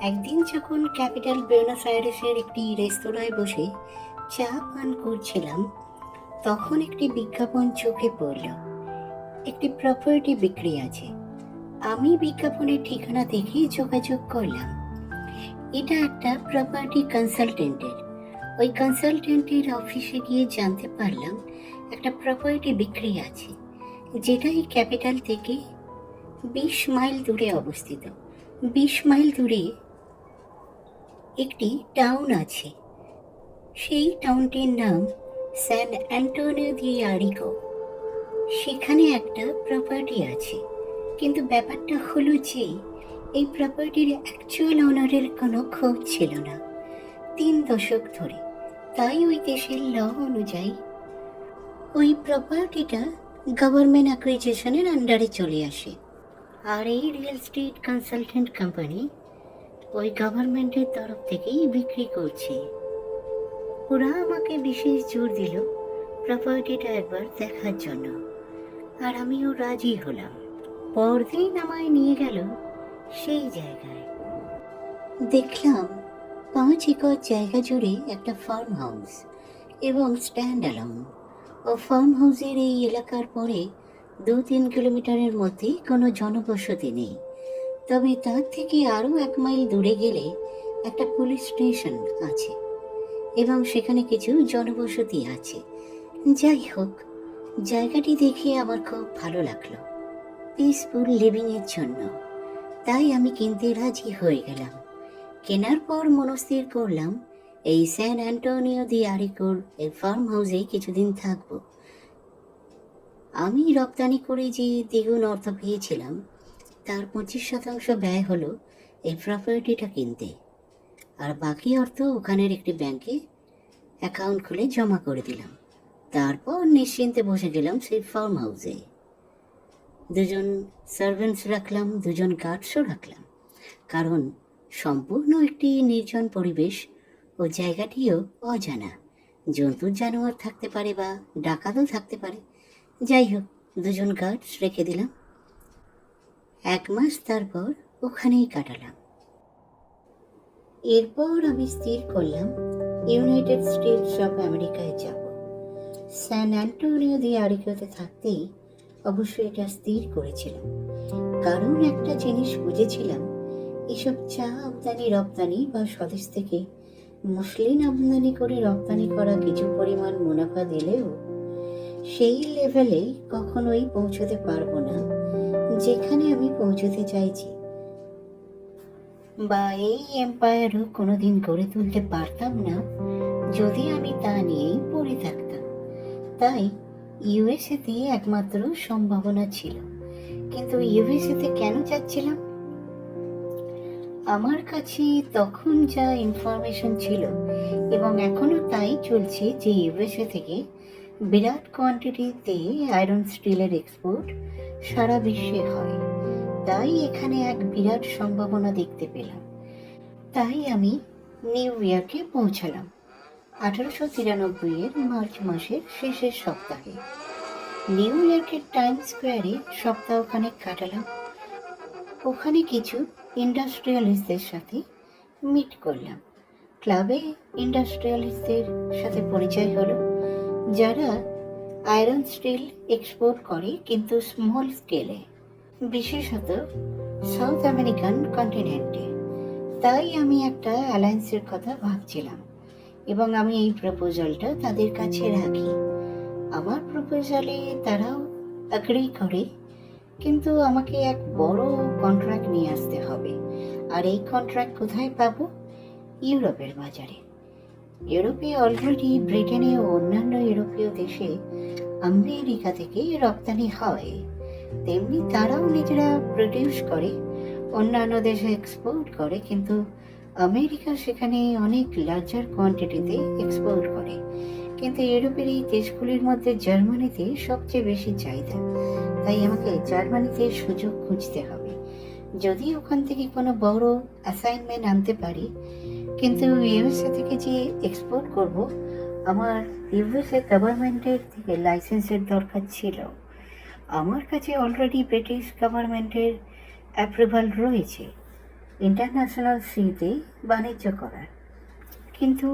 Speaker 2: একদিন যখন ক্যাপিটাল বুয়েনোস আয়ারেসের একটি রেস্তোরাঁয় বসে চা পান করছিলাম, তখন একটি বিজ্ঞাপন চোখে পড়ল। একটি প্রপার্টি বিক্রি আছে। আমি বিজ্ঞাপনের ঠিকানা দেখে যোগাযোগ করলাম। এটা একটা প্রপার্টি কনসালটেন্টের। ওই কনসালটেন্টের অফিসে গিয়ে জানতে পারলাম একটা প্রপার্টি বিক্রি আছে, যেটা এই ক্যাপিটাল থেকে 20 মাইল দূরে অবস্থিত। 20 মাইল দূরে একটি টাউন আছে। সেই টাউনটির নাম স্যান অ্যান্টোনিও দি আরিগো। সেখানে একটা প্রপার্টি আছে, কিন্তু ব্যাপারটা হলো যে এই প্রপার্টির অ্যাকচুয়াল ওনারের কোনো খোঁজ ছিল না 3 দশক ধরে। তাই ওই দেশের ল অনুযায়ী ওই প্রপার্টিটা গভর্নমেন্ট অ্যাকুইজিশনের আন্ডারে চলে আসে। আর এই রিয়েল এস্টেট কনসালটেন্ট কোম্পানি ওই গভর্নমেন্টের তরফ থেকেই বিক্রি করছে। ওরা আমাকে বিশেষ জোর দিল প্রপার্টিটা একবার দেখার জন্য, আর আমিও রাজি হলাম। পরদিন আমায় নিয়ে গেল সেই জায়গায়। দেখলাম 5 একর জায়গা জুড়ে একটা ফার্ম হাউস এবং স্ট্যান্ড অ্যালোন। ও ফার্ম হাউসের এই এলাকার পরে 2-3 কিলোমিটারের মধ্যে কোনো জনবসতি নেই। তবে তার থেকে আরও 1 মাইল দূরে গেলে একটা পুলিশ স্টেশন আছে এবং সেখানে কিছু জনবসতি আছে। যাই হোক, জায়গাটি দেখে আমার খুব ভালো লাগলো পিসফুল লিভিংয়ের জন্য। তাই আমি কিনতে রাজি হয়ে গেলাম। কেনার পর মনস্থির করলাম এই স্যান অ্যান্টোনিও দি আরিগোর এই ফার্ম হাউসে কিছুদিন থাকবো। আমি রপ্তানি করে যে দ্বিগুণ অর্থ পেয়েছিলাম, তার 25% ব্যয় হলো এই প্রপার্টিটা কিনতে, আর বাকি অর্থ ওখানের একটি ব্যাংকে অ্যাকাউন্ট খুলে জমা করে দিলাম। তারপর নিশ্চিন্তে বসে গেলাম সেই ফার্ম হাউসে। 2জন সার্ভেন্টস রাখলাম, 2জন গার্ডসও রাখলাম, কারণ সম্পূর্ণ একটি নির্জন পরিবেশ ও জায়গাটিও অজানা। জন্তু জানোয়ার থাকতে পারে বা ডাকাতও থাকতে পারে। যাই হোক, 2জন গার্ডস রেখে দিলাম। 1 মাস তারপর ওখানেই কাটালাম। এরপর আমি স্থির করলাম ইউনাইটেড স্টেটস অফ আমেরিকায় যাব। স্যান অ্যান্টোনিও দি আরিগোতে থাকতেই অবশ্যই এটা স্থির করেছিলাম, কারণ একটা জিনিস বুঝেছিলাম, এসব চা আমদানি রপ্তানি বা স্বদেশ থেকে মসলিন আমদানি করে রপ্তানি করা কিছু পরিমাণ মুনাফা দিলেও সেই লেভেলে কখনোই পৌঁছতে পারবো না যেখানে আমি পৌঁছতে চাইছি, বা এই এম্পায়ারও কোনোদিন গড়ে তুলতে পারতাম না যদি আমি তা নিয়েই পড়ে থাকতাম। তাই ইউএসএতে একমাত্র সম্ভাবনা ছিল। কিন্তু ইউএসএতে কেন যাচ্ছিলাম? আমার কাছে তখন যা ইনফরমেশন ছিল এবং এখনো তাই চলছে যে ইউএসএ থেকে বিরাট কোয়ান্টিটিতে আয়রন স্টিলের এক্সপোর্ট সারা বিশ্বে হয়। তাই এখানে এক বিরাট সম্ভাবনা দেখতে পেলাম। তাই আমি নিউ ইয়র্কে পৌঁছালাম 1893-এর মার্চ মাসের শেষের সপ্তাহে। নিউ ইয়র্কের টাইম স্কোয়ারে সপ্তাহখানেক কাটালাম। ওখানে কিছু ইন্ডাস্ট্রিয়ালিস্টদের সাথে মিট করলাম। ক্লাবে ইন্ডাস্ট্রিয়ালিস্টদের সাথে পরিচয় হলো, যারা আয়রন স্টিল এক্সপোর্ট করে, কিন্তু স্মল স্কেলে, বিশেষত সাউথ আমেরিকান কন্টিনেন্টে। তাই আমি একটা অ্যালায়েন্সের কথা ভাবছিলাম এবং আমি এই প্রপোজালটা তাদের কাছে রাখি। আমার প্রপোজালে তারাও অ্যাগ্রি করে, কিন্তু আমাকে এক বড় কন্ট্রাক্ট নিয়ে আসতে হবে। আর এই কন্ট্রাক্ট কোথায় পাবো? ইউরোপের বাজারে। ইউরোপে অলরেডি ব্রিটেনে ও অন্যান্য ইউরোপীয় দেশে আমেরিকা থেকে রপ্তানি হয়, তেমনি তারাও নিজেরা প্রডিউস করে, অন্যান্য দেশে এক্সপোর্ট করে, কিন্তু আমেরিকা সেখানে অনেক লার্জার কোয়ান্টিটিতে এক্সপোর্ট করে। কিন্তু ইউরোপের এই দেশগুলির মধ্যে জার্মানিতে সবচেয়ে বেশি চাহিদা। তাই আমাকে জার্মানিতে সুযোগ খুঁজতে হবে। যদি ওখান থেকে কোনো বড় অ্যাসাইনমেন্ট আনতে পারি, কিন্তু ইউএসএ থেকে যে এক্সপোর্ট করব, আমার ইউএসএ গভর্নমেন্টের থেকে লাইসেন্সের দরকার ছিল। আমার কাছে অলরেডি ব্রিটিশ গভর্নমেন্টের অ্যাপ্রুভাল রয়েছে ইন্টারন্যাশনাল সিতে বাণিজ্য করার, কিন্তু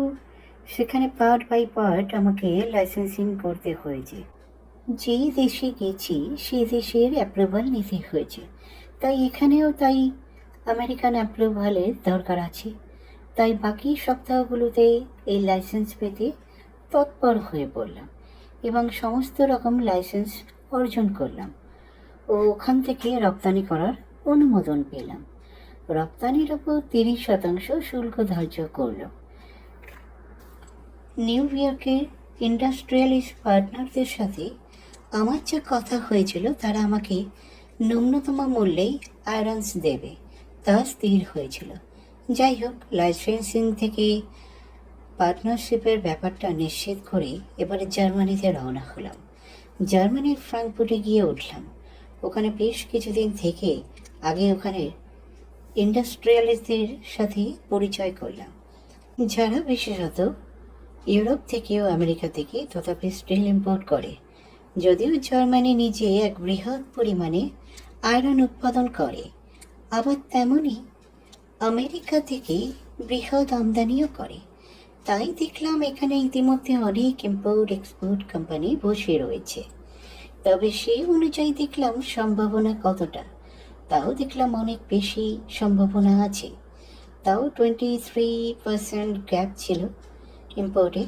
Speaker 2: সেখানে পার্ট বাই পার্ট আমাকে লাইসেন্সিং করতে হয়েছে। যে দেশে গেছি সেই দেশের অ্যাপ্রুভাল নিতে হয়েছে, তাই এখানেও তাই আমেরিকান অ্যাপ্রুভালের দরকার আছে। তাই বাকি সপ্তাহগুলোতে এই লাইসেন্স পেতে তৎপর হয়ে পড়লাম এবং সমস্ত রকম লাইসেন্স অর্জন করলাম ও ওখান থেকে রপ্তানি করার অনুমোদন পেলাম। রপ্তানির ওপর 30% শুল্ক ধার্য করল। নিউ ইয়র্কের ইন্ডাস্ট্রিয়ালিস্ট পার্টনারদের সাথে আমার যা কথা হয়েছিল তারা আমাকে ন্যূনতম মূল্যেই আয়রন্স দেবে তা স্থির হয়েছিল। যাই হোক, লাইসেন্সিং থেকে পার্টনারশিপের ব্যাপারটা নিশ্চিত করে এবারে জার্মানিতে রওনা হলাম। জার্মানির ফ্রাঙ্কফুর্টে গিয়ে উঠলাম। ওখানে বেশ কিছুদিন থেকে আগে ওখানে ইন্ডাস্ট্রিয়ালিস্টদের সাথে পরিচয় করলাম, যারা বিশেষত ইউরোপ থেকেও আমেরিকা থেকে তথাপি স্টিল ইম্পোর্ট করে। যদিও জার্মানি নিজে এক বৃহৎ পরিমাণে আয়রন উৎপাদন করে, আবার তেমনি আমেরিকা থেকে বৃহৎ আমদানিও করে। তাই দেখলাম এখানে ইতিমধ্যে অনেক ইম্পোর্ট এক্সপোর্ট কোম্পানি বসে রয়েছে। তবে সেই অনুযায়ী দেখলাম সম্ভাবনা কতটা, তাও দেখলাম অনেক বেশি সম্ভাবনা আছে। তাও 23% গ্যাপ ছিল ইম্পোর্টে।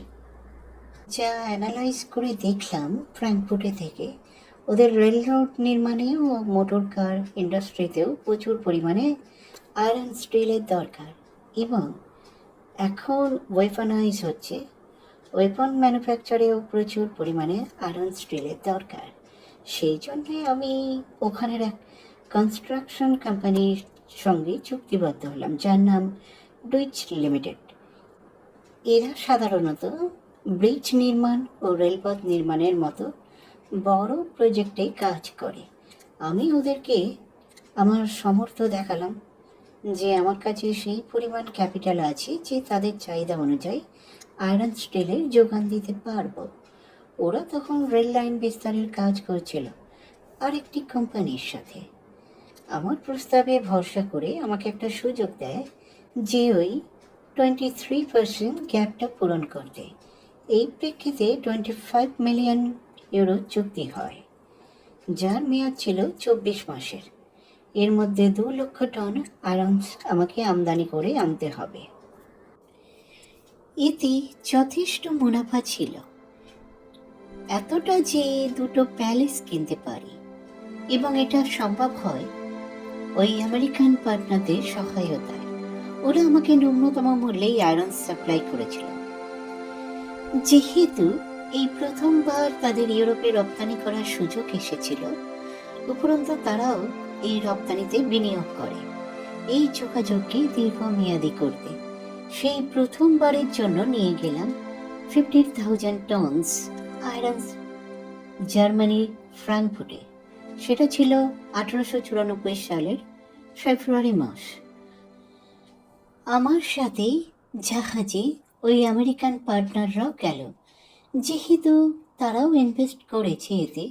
Speaker 2: যা অ্যানালাইজ করে দেখলাম ফ্র্যাঙ্কফুর্টে থেকে ওদের রেল রোড নির্মাণে ও মোটর কার ইন্ডাস্ট্রিতেও প্রচুর পরিমাণে আয়রন স্টিলের দরকার, এবং এখন ওয়েপনাইজ হচ্ছে, ওয়েপন ম্যানুফ্যাকচারেও প্রচুর পরিমাণে আয়রন স্টিলের দরকার। সেই জন্যে আমি ওখানের এক কনস্ট্রাকশন কোম্পানির সঙ্গে চুক্তিবদ্ধ হলাম, যার নাম ডুইচ লিমিটেড। এরা সাধারণত ব্রিজ নির্মাণ ও রেলপথ নির্মাণের মতো বড় প্রজেক্টে কাজ করে। আমি ওদেরকে আমার সামর্থ্য দেখালাম যে আমার কাছে সেই পরিমাণ ক্যাপিটাল আছে যে তাদের চাহিদা অনুযায়ী আয়রন স্টিলের যোগান দিতে পারবো। ওরা তখন রেল লাইন বিস্তারের কাজ করছিল আরেকটি কোম্পানির সাথে। আমার প্রস্তাবে ভরসা করে আমাকে একটা সুযোগ দেয় যে ওই 23% গ্যাপটা পূরণ করতে। এই প্রেক্ষিতে 25 মিলিয়ন ইউরো চুক্তি হয়, যার মেয়াদ ছিল 24 মাসের। এর মধ্যে 2 লক্ষ টন আয়রন আমাকে আমদানি করে আনতে হবে। এতে যথেষ্ট মুনাফা ছিল, এতটা যে 2টো প্যালেস কিনতে পারি, এবং এটা সম্ভব হয় ওই আমেরিকান পার্টনারদের সহায়তায়। ওরা আমাকে ন্যূনতম মূল্যেই আয়রন সাপ্লাই করেছিল। যেহেতু এই প্রথমবার তাদের ইউরোপে রপ্তানি করার সুযোগ এসেছিল, উপরন্তু তারাও এই রপ্তানিতে বিনিয়োগ করে এই যোগাযোগকে দীর্ঘমেয়াদী করতে। সেই প্রথমবারের জন্য নিয়ে গেলাম 50,000 টনস আয়রন জার্মানির ফ্রাঙ্কফুর্টে। সেটা ছিল 1894 সালের ফেব্রুয়ারি মাস। আমার সাথে জাহাজে ওই আমেরিকান পার্টনাররাও গেল। যেহেতু তারাও ইনভেস্ট করেছে এতে,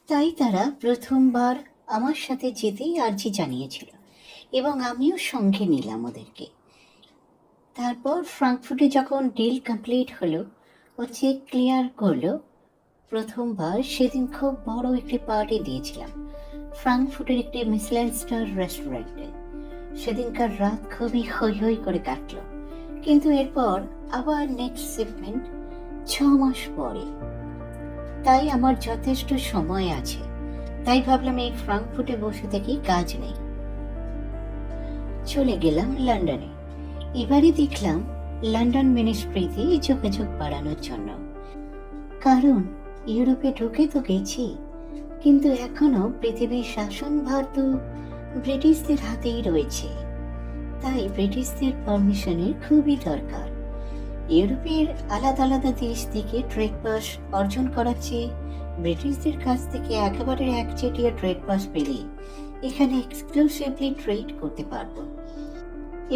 Speaker 2: তাই তারা প্রথমবার আমার সাথে যেতেই আর্জি জানিয়েছিল এবং আমিও সঙ্গে নিলাম ওদেরকে। তারপর ফ্রাঙ্কফুর্টে যখন ডিল কমপ্লিট হলো ও চেক ক্লিয়ার করলো, প্রথমবার সেদিন খুব বড় একটি পার্টি দিয়েছিলাম ফ্রাঙ্কফুর্টের একটি মিশেলিন স্টার রেস্টুরেন্টে। সেদিনকার রাত খুবই হৈ হৈ করে কাটলো, কিন্তু এরপর আবার নেক্সট শিপমেন্ট 6 মাস পরে। তাই আমার যথেষ্ট সময় আছে, তাই ভাবলাম এই ফ্রাঙ্কফুর্টে বসে থেকেই কাজ নেই। চলে গেলাম লন্ডনে। এবারে দেখলাম লন্ডন মিনিস্ট্রিতে যোগাযোগ বাড়ানোর জন্য, কারণ ইউরোপে ঢুকে তো গেছি, কিন্তু এখনো পৃথিবীর শাসনভার তো ব্রিটিশদের হাতেই রয়েছে। তাই ব্রিটিশদের পারমিশনের খুবই দরকার। ইউরোপের আলাদা আলাদা দেশ থেকে ট্রেড পাস অর্জন করার চেয়ে ব্রিটিশদের কাছ থেকে একেবারে একচেটিয়া ট্রেড পাস পেলে এখানে এক্সক্লুসিভলি ট্রেড করতে পারবো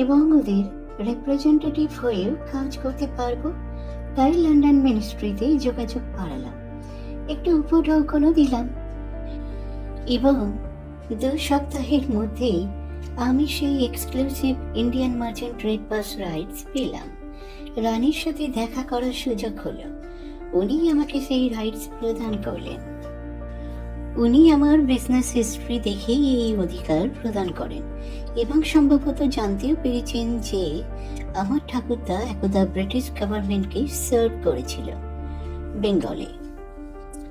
Speaker 2: এবং ওদের রিপ্রেজেন্টেটিভ হয়েও কাজ করতে পারবো। তাই লন্ডন মিনিস্ট্রিতে যোগাযোগ বাড়ালাম, একটু উপঢৌকনও দিলাম, এবং 2 সপ্তাহের মধ্যেই আমি সেই exclusive Indian merchant trade pass rights পেলাম। রানীর সাথে দেখা করার সুযোগ হলো। উনি আমাকে সেই রাইটস প্রদান করলেন। উনি আমার বিজনেস হিস্ট্রি দেখেই এই অধিকার প্রদান করেন এবং সম্ভবত জানতেও পেরেছেন যে আমার ঠাকুরদা একদা ব্রিটিশ গভর্নমেন্টকে সার্ভ করেছিল বেঙ্গলে।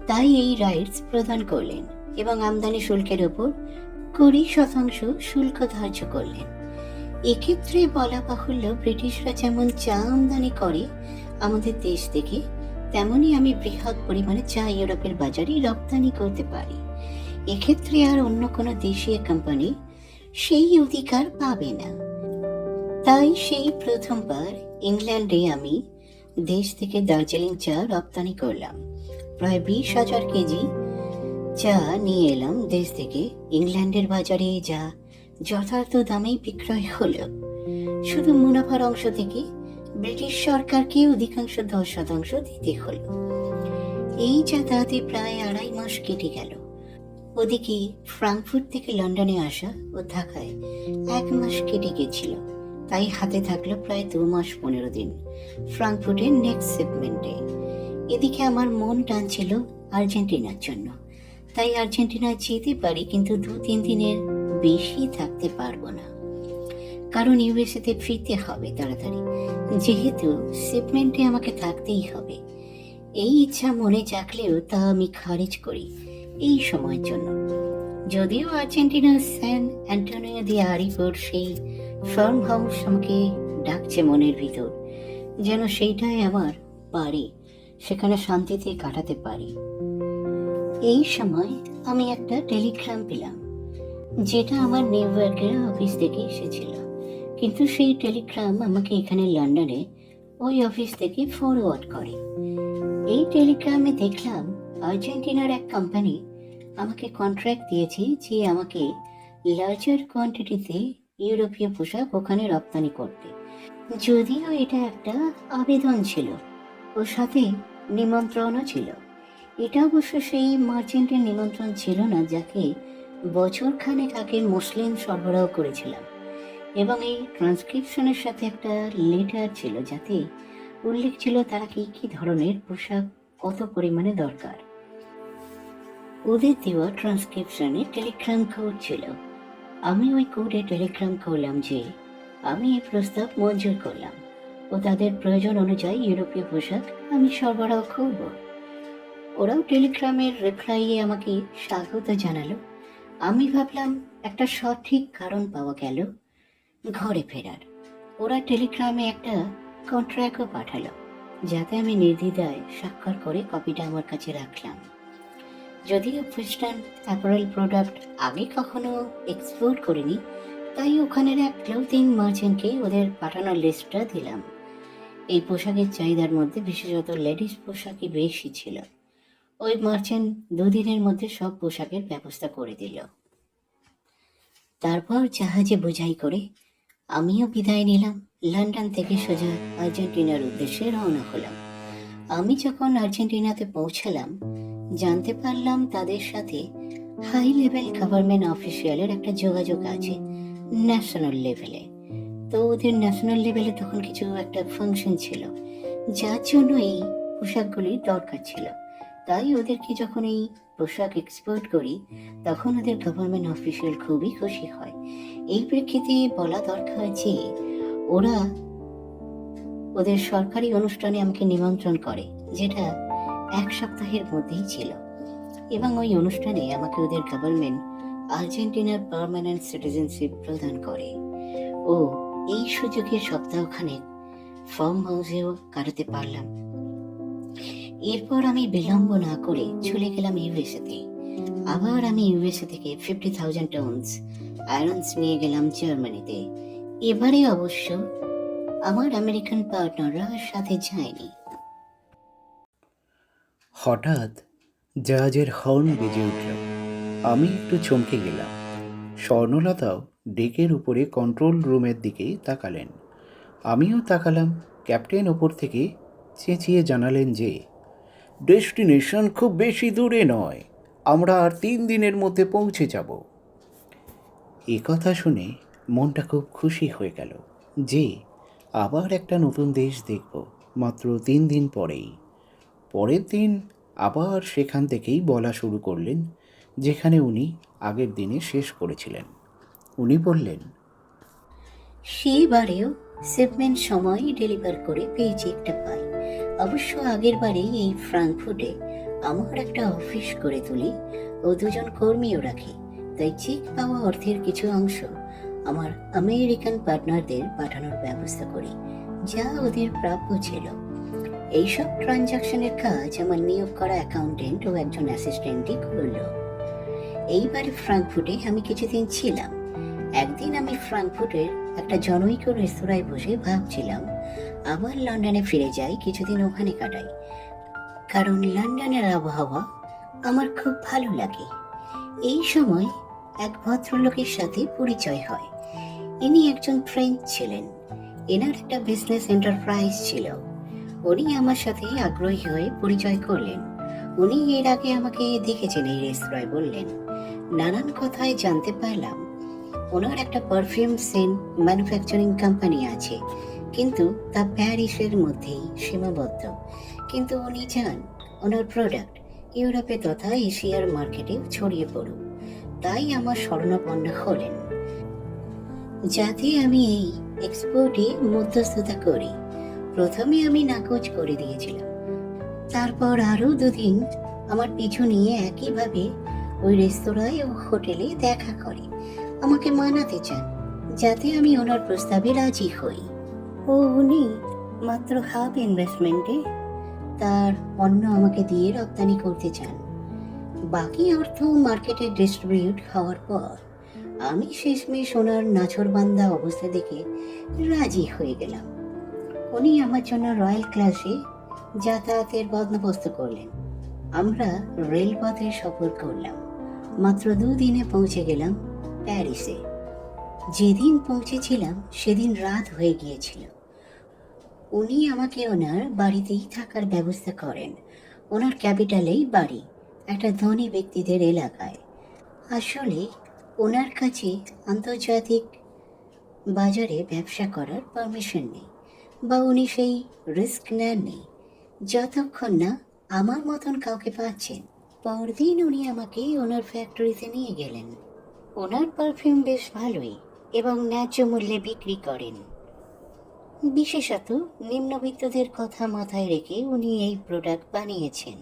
Speaker 2: তাই এই রাইটস প্রদান করলেন এবং আমদানি শুল্কের ওপর 20% শুল্ক ধার্য করলেন। এক্ষেত্রে বলা বাহুল্য, ব্রিটিশরা যেমন চা আমদানি করে আমাদের দেশ থেকে, তেমনি আমি বৃহৎ পরিমাণে চা ইউরোপের বাজারে রপ্তানি করতে পারি। এক্ষেত্রে আর অন্য কোনো দেশীয় কোম্পানি সেই অধিকার পাবে না। তাই সেই প্রথমবার ইংল্যান্ডে আমি দেশ থেকে দার্জিলিং চা রপ্তানি করলাম। প্রায় 20,000 কেজি চা নিয়ে এলাম দেশ থেকে। ইংল্যান্ডের বাজারে যা যথার্থ দামেই বিক্রয় হলো। শুধু মুনাফার অংশ থেকে ব্রিটিশ সরকারকে অধিকাংশ 10% দিতে হলো। এই যাতায়াতে প্রায় 2.5 মাস কেটে গেল। ওদিকে ফ্রাঙ্কফুর্ট থেকে লন্ডনে আসা ও ঢাকায় 1 মাস কেটে গেছিল। তাই হাতে থাকলো প্রায় 2 মাস 15 দিন ফ্রাঙ্কফুর্টের নেক্সট শিপমেন্টে। এদিকে আমার মন টানছিল আর্জেন্টিনার জন্য। তাই আর্জেন্টিনা যেতে পারি, কিন্তু 2-3 দিনের বেশি থাকতে পারবো না, কারণ ইউএসএতে ফিরতে হবে তাড়াতাড়ি, যেহেতু শিপমেন্টে আমাকে থাকতেই হবে। এই ইচ্ছা মনে জাগলেও তা আমি খারিজ করি এই সময়ের জন্য। যদিও আর্জেন্টিনার স্যান অ্যান্টোনিও দি আরিগোর সেই ফার্ম হাউস আমাকে ডাকছে মনের ভিতর, যেন সেইটাই আমার বাড়ি, সেখানে শান্তিতে কাটাতে পারি। এই সময় আমি একটা টেলিগ্রাম পেলাম, যেটা আমার নিউ ইয়র্কের অফিস থেকে এসেছিল। কিন্তু সেই টেলিগ্রাম আমাকে এখানে লন্ডনে ওই অফিস থেকে ফরওয়ার্ড করে। এই টেলিগ্রামে দেখলাম আর্জেন্টিনার এক কোম্পানি আমাকে কন্ট্রাক্ট দিয়েছে যে আমাকে লার্জার কোয়ান্টিটিতে ইউরোপীয় পোশাক ওখানে রপ্তানি করতে। যদিও এটা একটা আবেদন ছিল, ওর সাথে নিমন্ত্রণও ছিল। এটা অবশ্য সেই মার্চেন্টের নিমন্ত্রণ ছিল না যাকে বছরখানেক আগে মুসলিম সরবরাহ করেছিলাম, এবং এই ট্রান্সক্রিপশনের সাথে একটা লেটার ছিল যাতে উল্লেখ ছিল তারা কি কি ধরনের পোশাক কত পরিমাণে দরকার। ওদের দেওয়া ট্রান্সক্রিপশনে টেলিগ্রাম কোড ছিল। আমি ওই কোডে টেলিগ্রাম করলাম যে আমি এই প্রস্তাব মঞ্জুর করলাম ও তাদের প্রয়োজন অনুযায়ী ইউরোপীয় পোশাক আমি সরবরাহ করব। ওরাও টেলিগ্রামের রিপ্লাইয়ে আমাকে স্বাগত জানালো। আমি ভাবলাম একটা সঠিক কারণ পাওয়া গেল ঘরে ফেরার। ওরা টেলিগ্রামে একটা কন্ট্রাক্টও পাঠালো, যাতে আমি নির্দ্বিধায় স্বাক্ষর করে কপিটা আমার কাছে রাখলাম। যদিও ওয়েস্টার্ন অ্যাপারেল প্রোডাক্ট আগে কখনো এক্সপোর্ট করিনি, তাই ওখানের এক ক্লোথিং মার্চেন্টকে ওদের পাঠানোর লিস্টটা দিলাম। এই পোশাকের চাহিদার মধ্যে বিশেষত লেডিস পোশাকই বেশি ছিল। ওই মার্চেন্ট 2 দিনের মধ্যে সব পোশাকের ব্যবস্থা করে দিল। তারপর জাহাজে বোঝাই করে আমিও বিদায় নিলাম। লন্ডন থেকে সোজা আর্জেন্টিনার উদ্দেশ্যে রওনা হলাম। আমি যখন আর্জেন্টিনাতে পৌঁছালাম, জানতে পারলাম তাদের সাথে হাই লেভেল গভর্নমেন্ট অফিসিয়ালের একটা যোগাযোগ আছে ন্যাশনাল লেভেলে। তো ওদের ন্যাশনাল লেভেলে তখন কিছু একটা ফাংশন ছিল, যার জন্য এই পোশাকগুলির দরকার ছিল। তাই ওদেরকে যখন এই পোশাক এক্সপোর্ট করি, তখন ওদের গভর্নমেন্ট অফিসিয়াল খুবই খুশি হয়। এই প্রেক্ষিতে বলা দরকার যে ওরা ওদের সরকারি অনুষ্ঠানে আমাকে নিমন্ত্রণ করে, যেটা 1 সপ্তাহের মধ্যেই ছিল, এবং ওই অনুষ্ঠানে আমাকে ওদের গভর্নমেন্ট আর্জেন্টিনার পার্মানেন্ট সিটিজেনশিপ প্রদান করে। ও এই সুযোগে সপ্তাহখানেক ফার্ম হাউসেও কাটাতে পারলাম। এরপর আমি বিলম্ব না করে চলে গেলাম ইউএসএতে। আবার আমি ইউএসএ থেকে 50,000 টনস আয়রনস নিয়ে গেলাম জার্মানিতে। এবারে অবশ্য আমার আমেরিকান পার্টনাররা সাথে যায়নি।
Speaker 1: হঠাৎ জাহাজের হর্ন বেজে উঠল। আমি একটু চমকে গেলাম। স্বর্ণলতাও ডেকের উপরে কন্ট্রোল রুমের দিকে তাকালেন। আমিও তাকালাম। ক্যাপ্টেন ওপর থেকে চেঁচিয়ে জানালেন যে ডেস্টিনেশন খুব বেশি দূরে নয়, আমরা আর 3 দিনের মধ্যে পৌঁছে যাব। এ কথা শুনে মনটা খুব খুশি হয়ে গেল যে আবার একটা নতুন দেশ দেখব মাত্র 3 দিন পরেই। পরের দিন আবার সেখান থেকেই বলা শুরু করলেন যেখানে উনি আগের দিনে শেষ করেছিলেন। উনি বললেন,
Speaker 2: সেবারেও শিপমেন্ট সময় ডেলিভার করে পেচেকটা পাই। অবশ্য আগের বারে এই ফ্রাঙ্কফুটে আমার একটা অফিস করে তুলি ও 2জন কর্মীও রাখি, তাই চেক পাওয়া অর্থের কিছু অংশ আমার আমেরিকান পার্টনারদের পাঠানোর ব্যবস্থা করি, যা ওদের প্রাপ্য ছিল। এইসব ট্রানজাকশনের কাজ আমার নিয়োগ করা অ্যাকাউন্টেন্ট ও একজন অ্যাসিস্ট্যান্টই করলো। এইবার ফ্রাঙ্কফুটে আমি কিছুদিন ছিলাম। একদিন আমি ফ্রাঙ্কফুটের একটা জনৈক রেস্তোরাঁয় বসে ভাবছিলাম আবার লন্ডনে ফিরে যাই, কিছুদিন ওখানে কাটাই, কারণ লন্ডনের আবহাওয়া আমার খুব ভালো লাগে। এই সময় এক ভদ্রলোকের সাথে পরিচয় হয়। ইনি একজন ফ্রেঞ্চ ছিলেন। এনার একটা বিজনেস এন্টারপ্রাইজ ছিল। উনি আমার সাথে আগ্রহী হয়ে পরিচয় করলেন। উনি এর আগে আমাকে দেখেছেন এই রেস্তোরাঁয়, বললেন। নানান কথায় জানতে পারলাম ওনার একটা পারফিউম সেন্ট ম্যানুফ্যাকচারিং কোম্পানি আছে, কিন্তু তা প্যারিসের মধ্যেই সীমাবদ্ধ। কিন্তু উনি চান ওনার প্রোডাক্ট ইউরোপে তথা এশিয়ার মার্কেটে ছড়িয়ে পড়ুক। তাই আমার শরণাপন্ন হলেন যাতে আমি এই এক্সপোর্টে মধ্যস্থতা করি। প্রথমে আমি নাকচ করে দিয়েছিলাম, তারপর আরো 2 দিন আমার পিছু নিয়ে একইভাবে ওই রেস্তোরাঁয় ও হোটেলে দেখা করে আমাকে মানাতে চান যাতে আমি ওনার প্রস্তাবে রাজি হই। ও উনি মাত্র হাফ ইনভেস্টমেন্টে তার পণ্য আমাকে দিয়ে রপ্তানি করতে চান। বাকি অর্থ মার্কেটে ডিস্ট্রিবিউট হওয়ার পর আমি শেষমেশ ওনার নাছোড়বান্দা অবস্থা দেখে রাজি হয়ে গেলাম। উনি আমার জন্য রয়্যাল ক্লাসে যাতায়াতের বন্দোবস্ত করলেন। আমরা রেলপথে সফর করলাম। মাত্র 2 দিনে পৌঁছে গেলাম প্যারিসে। যেদিন পৌঁছেছিলাম সেদিন রাত হয়ে গিয়েছিল। উনি আমাকে ওনার বাড়িতেই থাকার ব্যবস্থা করেন। ওনার ক্যাপিটালেই বাড়ি, একটা ধনী ব্যক্তিদের এলাকায়। আসলে ওনার কাছে আন্তর্জাতিক বাজারে ব্যবসা করার পারমিশন নেই, বা উনি সেই রিস্ক নেননি যতক্ষণ না আমার মতন কাউকে পাচ্ছেন। পরদিন উনি আমাকে ওনার ফ্যাক্টরিতে নিয়ে গেলেন। ওনার পারফিউম বেশ ভালোই এবং ন্যায্য মূল্যে বিক্রি করেন। বিশেষত নিম্নবিত্তদের কথা মাথায় রেখে উনি এই প্রোডাক্ট বানিয়েছেন।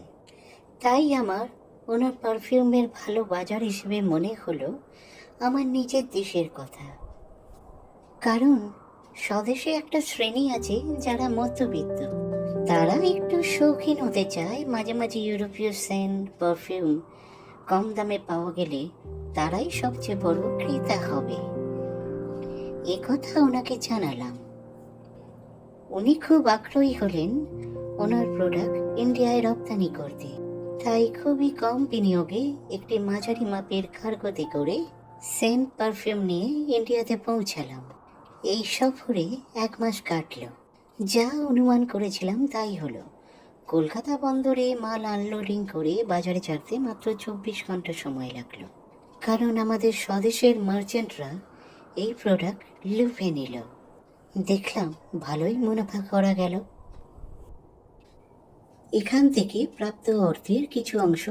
Speaker 2: তাই আমার ওনার পারফিউমের ভালো বাজার হিসেবে মনে হলো আমার নিজের দেশের কথা। কারণ স্বদেশে একটা শ্রেণী আছে যারা মধ্যবিত্ত, তারা একটু শৌখিন হতে চায়। মাঝে মাঝে ইউরোপীয় সেন্ট পারফিউম কম দামে পাওয়া গেলে তারাই সবচেয়ে বড় ক্রেতা হবে। এ কথা ওনাকে জানালাম। উনি খুব আগ্রহী হলেন ওনার প্রোডাক্ট ইন্ডিয়ায় রপ্তানি করতে। তাই খুবই কম বিনিয়োগে একটি মাঝারি মাপের কার্গোতে করে সেন্ট পারফিউম নিয়ে ইন্ডিয়াতে পৌঁছালাম। এই সফরে 1 মাস কাটল। যা অনুমান করেছিলাম তাই হলো। কলকাতা বন্দরে মাল আনলোডিং করে বাজারে ছাড়তে মাত্র 24 ঘন্টা সময় লাগলো, কারণ আমাদের স্বদেশের মার্চেন্টরা এই প্রোডাক্ট লুফে নিল। দেখলাম ভালোই মুনাফা করা গেল। এখান থেকে প্রাপ্ত অর্থের কিছু অংশ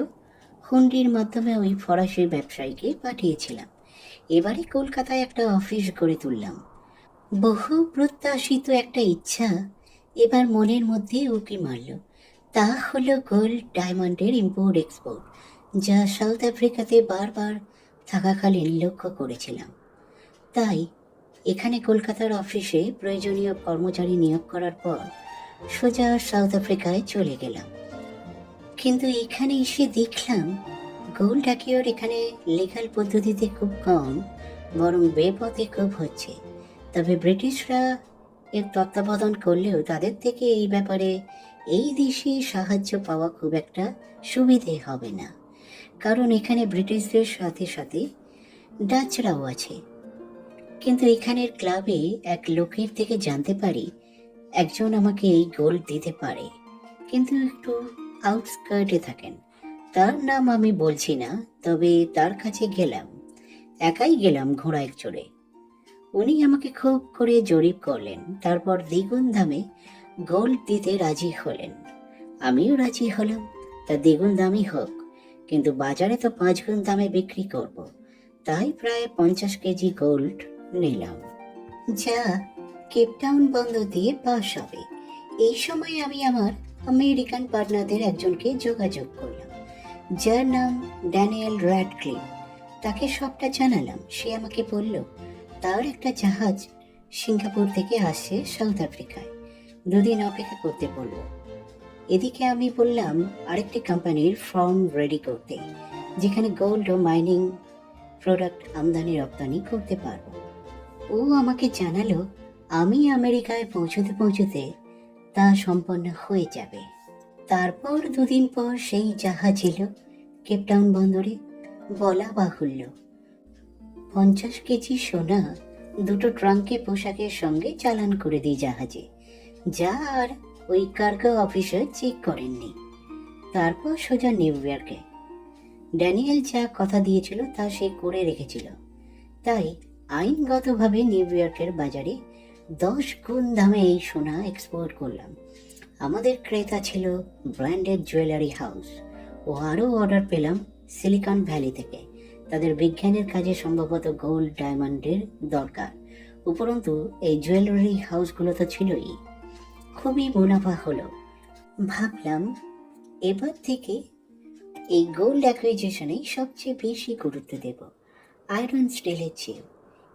Speaker 2: হুন্ডির মাধ্যমে ওই ফরাসি ব্যবসায়ীকে পাঠিয়েছিলাম। এবারে কলকাতায় একটা অফিস গড়ে তুললাম। বহু প্রত্যাশিত একটা ইচ্ছা এবার মনের মধ্যে উঁকি মারল। তা হলো গোল্ড ডায়মন্ডের ইম্পোর্ট এক্সপোর্ট, যা সাউথ আফ্রিকাতে বারবার থাকাকালীন লক্ষ্য করেছিলাম। তাই এখানে কলকাতার অফিসে প্রয়োজনীয় কর্মচারী নিয়োগ করার পর সোজা সাউথ আফ্রিকায় চলে গেলাম। কিন্তু এখানে এসে দেখলাম গোল্ড অ্যাকিওর এখানে লিগ্যাল পদ্ধতিতে খুব কম, বরং বেপথে খুব হচ্ছে। তবে ব্রিটিশরা এর তত্ত্বাবধান করলেও তাদের থেকে এই ব্যাপারে এই দেশে সাহায্য পাওয়া খুব একটা সুবিধে হবে না, কারণ এখানে ব্রিটিশদের সাথে সাথে ডাচরাও আছে। কিন্তু এখানের ক্লাবে এক লোকের থেকে জানতে পারি একজন আমাকে এই গোল্ড দিতে পারে। কিন্তু একটু আউটস্কার্টে থাকেন। তার নাম আমি বলছি না, তবে তার কাছে গেলাম। একাই গেলাম ঘোড়ায় চড়ে। উনি আমাকে খুব করে জরিপ করলেন, তারপর দ্বিগুণ দামে গোল্ড দিতে রাজি হলেন। আমিও রাজি হলাম, তা দ্বিগুণ দামই হোক, কিন্তু বাজারে তো 5 গুণ দামে বিক্রি করব। তাই প্রায় 50 কেজি গোল্ড নিলাম, যা কেপটাউন বন্দর দিয়ে পাস হবে। এই সময় আমি আমার আমেরিকান পার্টনারদের একজনকে যোগাযোগ করলাম, যার নাম ড্যানিয়েল র্যাডক্লিফ। তাকে সবটা জানালাম। সে আমাকে বলল তার একটা জাহাজ সিঙ্গাপুর থেকে আসছে সাউথ আফ্রিকায়, 2 দিন অপেক্ষা করতে বলল। এদিকে আমি বললাম আরেকটি কোম্পানির ফর্ম রেডি করতে, যেখানে গোল্ড ও মাইনিং প্রোডাক্ট আমদানি রপ্তানি করতে পারবো। ও আমাকে জানালো আমি আমেরিকায় পৌঁছতে পৌঁছতে তা সম্পন্ন হয়ে যাবে। তারপর 2 দিন পর সেই জাহাজ এলো কেপটাউন বন্দরে। বলা বাহুল্য, 50 কেজি সোনা 2 ট্রাঙ্কে পোশাকের সঙ্গে চালান করে দিই জাহাজে, যা আর ওই কার্গো অফিসার চেক করেননি। তারপর সোজা নিউ ইয়র্কে। ড্যানিয়েল যা কথা দিয়েছিল তা সে করে রেখেছিল, তাই আইনগতভাবে নিউ ইয়র্কের বাজারে 10 গুণ দামে এই সোনা এক্সপোর্ট করলাম। আমাদের ক্রেতা ছিল ব্র্যান্ডেড জুয়েলারি হাউস, ও আরও অর্ডার পেলাম সিলিকন ভ্যালি থেকে। তাদের বিজ্ঞানের কাজে সম্ভবত গোল্ড ডায়মন্ডের দরকার। উপরন্তু এই জুয়েলারি হাউসগুলো তো ছিলই। খুবই মুনাফা হলো। ভাবলাম এবার থেকে এই গোল্ড অ্যাকুইজিশনে সবচেয়ে বেশি গুরুত্ব দেব, আয়রন স্টিলের চেয়ে।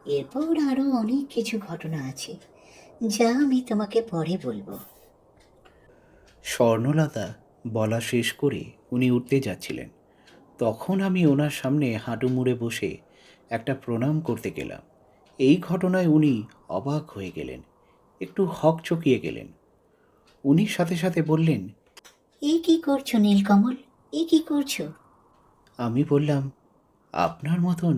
Speaker 2: এরপর আরও অনেক কিছু ঘটনা আছে, যা আমি তোমাকে পরে বলবো।
Speaker 1: স্বর্ণলতা বলা শেষ করে উনি উঠতে যাচ্ছিলেন। তখন আমি ওনার সামনে হাঁটু মুড়ে বসে একটা প্রণাম করতে গেলাম। এই ঘটনায় উনি অবাক হয়ে গেলেন, একটু হকচকিয়ে গেলেন। উনি সাথে সাথে বললেন,
Speaker 2: এ কি করছো নীলকমল, এ কি করছো?
Speaker 1: আমি বললাম, আপনার মতন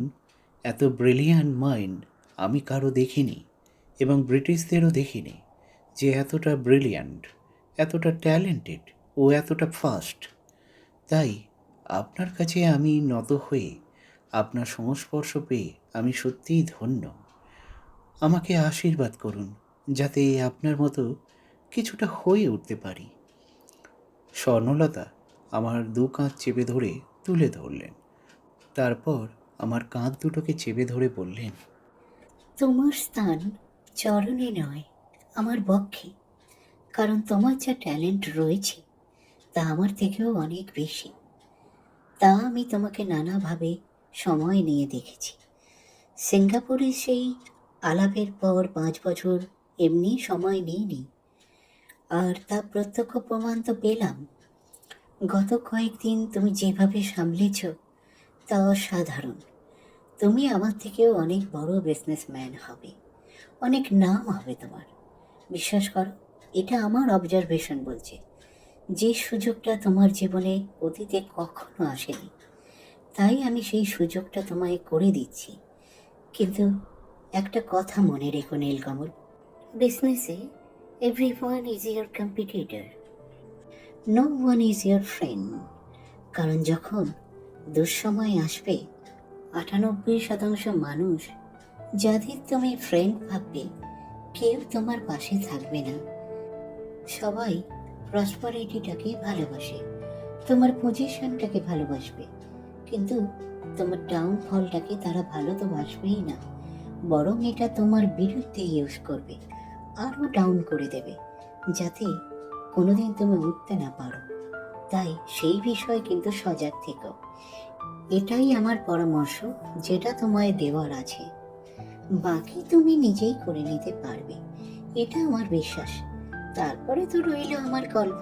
Speaker 1: এত ব্রিলিয়ান্ট মাইন্ড আমি কারো দেখিনি, এবং ব্রিটিশদেরও দেখিনি, যে এতটা ব্রিলিয়ান্ট, এতটা ট্যালেন্টেড ও এতটা ফাস্ট। তাই আপনার কাছে আমি নত হয়ে আপনার সংস্পর্শ পেয়ে আমি সত্যিই ধন্য। আমাকে আশীর্বাদ করুন যাতে আপনার মতো কিছুটা হয়ে উঠতে পারি। স্বর্ণলতা আমার 2 কাঁধ চেপে ধরে তুলে ধরলেন। তারপর আমার কাঁধ দুটোকে চেপে ধরে বললেন,
Speaker 2: তোমার স্থান চরণে নয়, আমার বক্ষে। কারণ তোমার যা ট্যালেন্ট রয়েছে তা আমার থেকেও অনেক বেশি। তা আমি তোমাকে নানাভাবে সময় নিয়ে দেখেছি। সিঙ্গাপুরে সেই আলাপের পর 5 বছর এমনি সময় নিইনি, আর তা প্রত্যক্ষ প্রমাণ তো পেলাম। গত কয়েকদিন তুমি যেভাবে সামলেছ তা অসাধারণ। তুমি আমার থেকেও অনেক বড় বিজনেসম্যান হবে, অনেক নাম হবে তোমার। বিশ্বাস করো, এটা আমার অবজারভেশন বলছে। যে সুযোগটা তোমার জীবনে অতীতে কখনো আসেনি, তাই আমি সেই সুযোগটা তোমায় করে দিচ্ছি। কিন্তু একটা কথা মনে রেখো নীলকমল, বিজনেসে everyone is your competitor, no one is your friend. কারণ যখন দুঃসময় আসবে, 98% মানুষ যাদের তুমি ফ্রেন্ড ভাববে, কেউ তোমার পাশে থাকবে না। সবাই প্রসপারিটিটাকে ভালোবাসে, তোমার পজিশনটাকে ভালোবাসবে, কিন্তু তোমার ডাউনফলটাকে তারা ভালো তো বাসবেই না, বরং এটা তোমার বিরুদ্ধে ইউজ করবে, আরও ডাউন করে দেবে, যাতে কোনোদিন তুমি উঠতে না পারো। তাই সেই বিষয়ে কিন্তু সজাগ থেকো। এটাই আমার পরামর্শ, যেটা তোমায় দেওয়ার আছে। বাকি তুমি নিজেই করে নিতে পারবে, এটা আমার বিশ্বাস। তারপরে তো রইল আমার গল্প।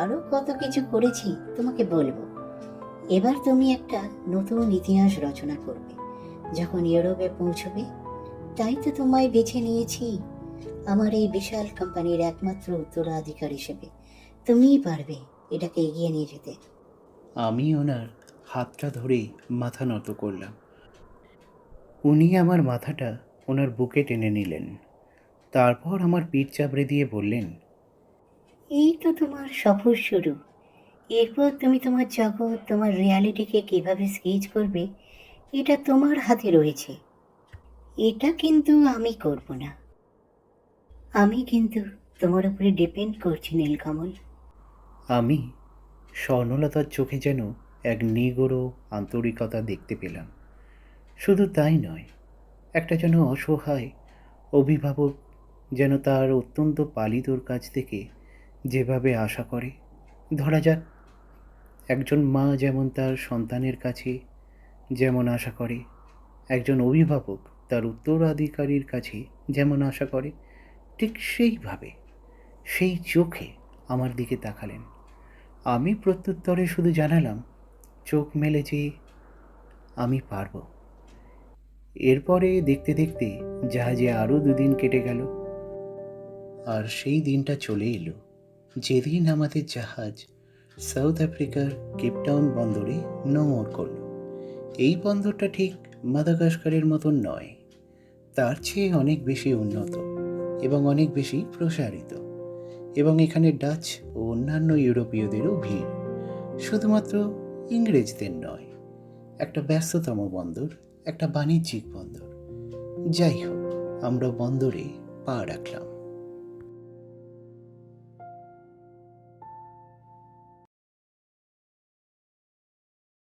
Speaker 2: আরো কত কিছু করেছি তোমাকে বলবো। এবার তুমি একটা নতুন ইতিহাস রচনা করবে যখন ইউরোপে পৌঁছবে। তাই তো তোমায় বেছে নিয়েছি আমার এই বিশাল কোম্পানির একমাত্র উত্তরাধিকার হিসেবে। তুমিই পারবে এটাকে এগিয়ে নিয়ে যেতে।
Speaker 1: আমি ওনার হাতটা ধরে মাথা নত করলাম। উনি আমার মাথাটা ওনার বুকে টেনে নিলেন। তারপর আমার পিঠ চাপড়ে দিয়ে বললেন,
Speaker 2: এই তো তোমার সফর শুরু। এরপর তুমি তোমার জগৎ, তোমার রিয়ালিটিকে কিভাবে স্কেচ করবে, এটা তোমার হাতে রয়েছে। এটা কিন্তু আমি করব না। আমি কিন্তু তোমার উপরে ডিপেন্ড করছি নীলকমল।
Speaker 1: আমি স্বর্ণলতার চোখে যেন এক নিগূঢ় আন্তরিকতা দেখতে পেলাম। শুধু তাই নয়, একটা যেন অসহায় অভিভাবক যেন তার অত্যন্ত পালিতর কাছ থেকে যেভাবে আশা করে, ধরা যাক একজন মা যেমন তার সন্তানের কাছে যেমন আশা করে, একজন অভিভাবক তার উত্তরাধিকারীর কাছে যেমন আশা করে, ঠিক সেইভাবে সেই চোখে আমার দিকে তাকালেন। আমি প্রত্যুত্তরে শুধু জানালাম, চোখ মেলে যে আমি পারব। এরপরে দেখতে দেখতে জাহাজে আরও 2 দিন কেটে গেল। আর সেই দিনটা চলে এলো যেদিন আমাদের জাহাজ সাউথ আফ্রিকার কেপটাউন বন্দরে নোঙর করল। এই বন্দরটা ঠিক মাদাগাস্কারের মতন নয়, তার চেয়ে অনেক বেশি উন্নত এবং অনেক বেশি প্রসারিত। এবং এখানে ডাচ ও অন্যান্য ইউরোপীয়দেরও ভিড়, শুধুমাত্র ইংরেজদের নয়। একটা ব্যস্ততম বন্দর, একটা বাণিজ্যিক বন্দর। যাই হোক, আমরা বন্দরে পা রাখলাম।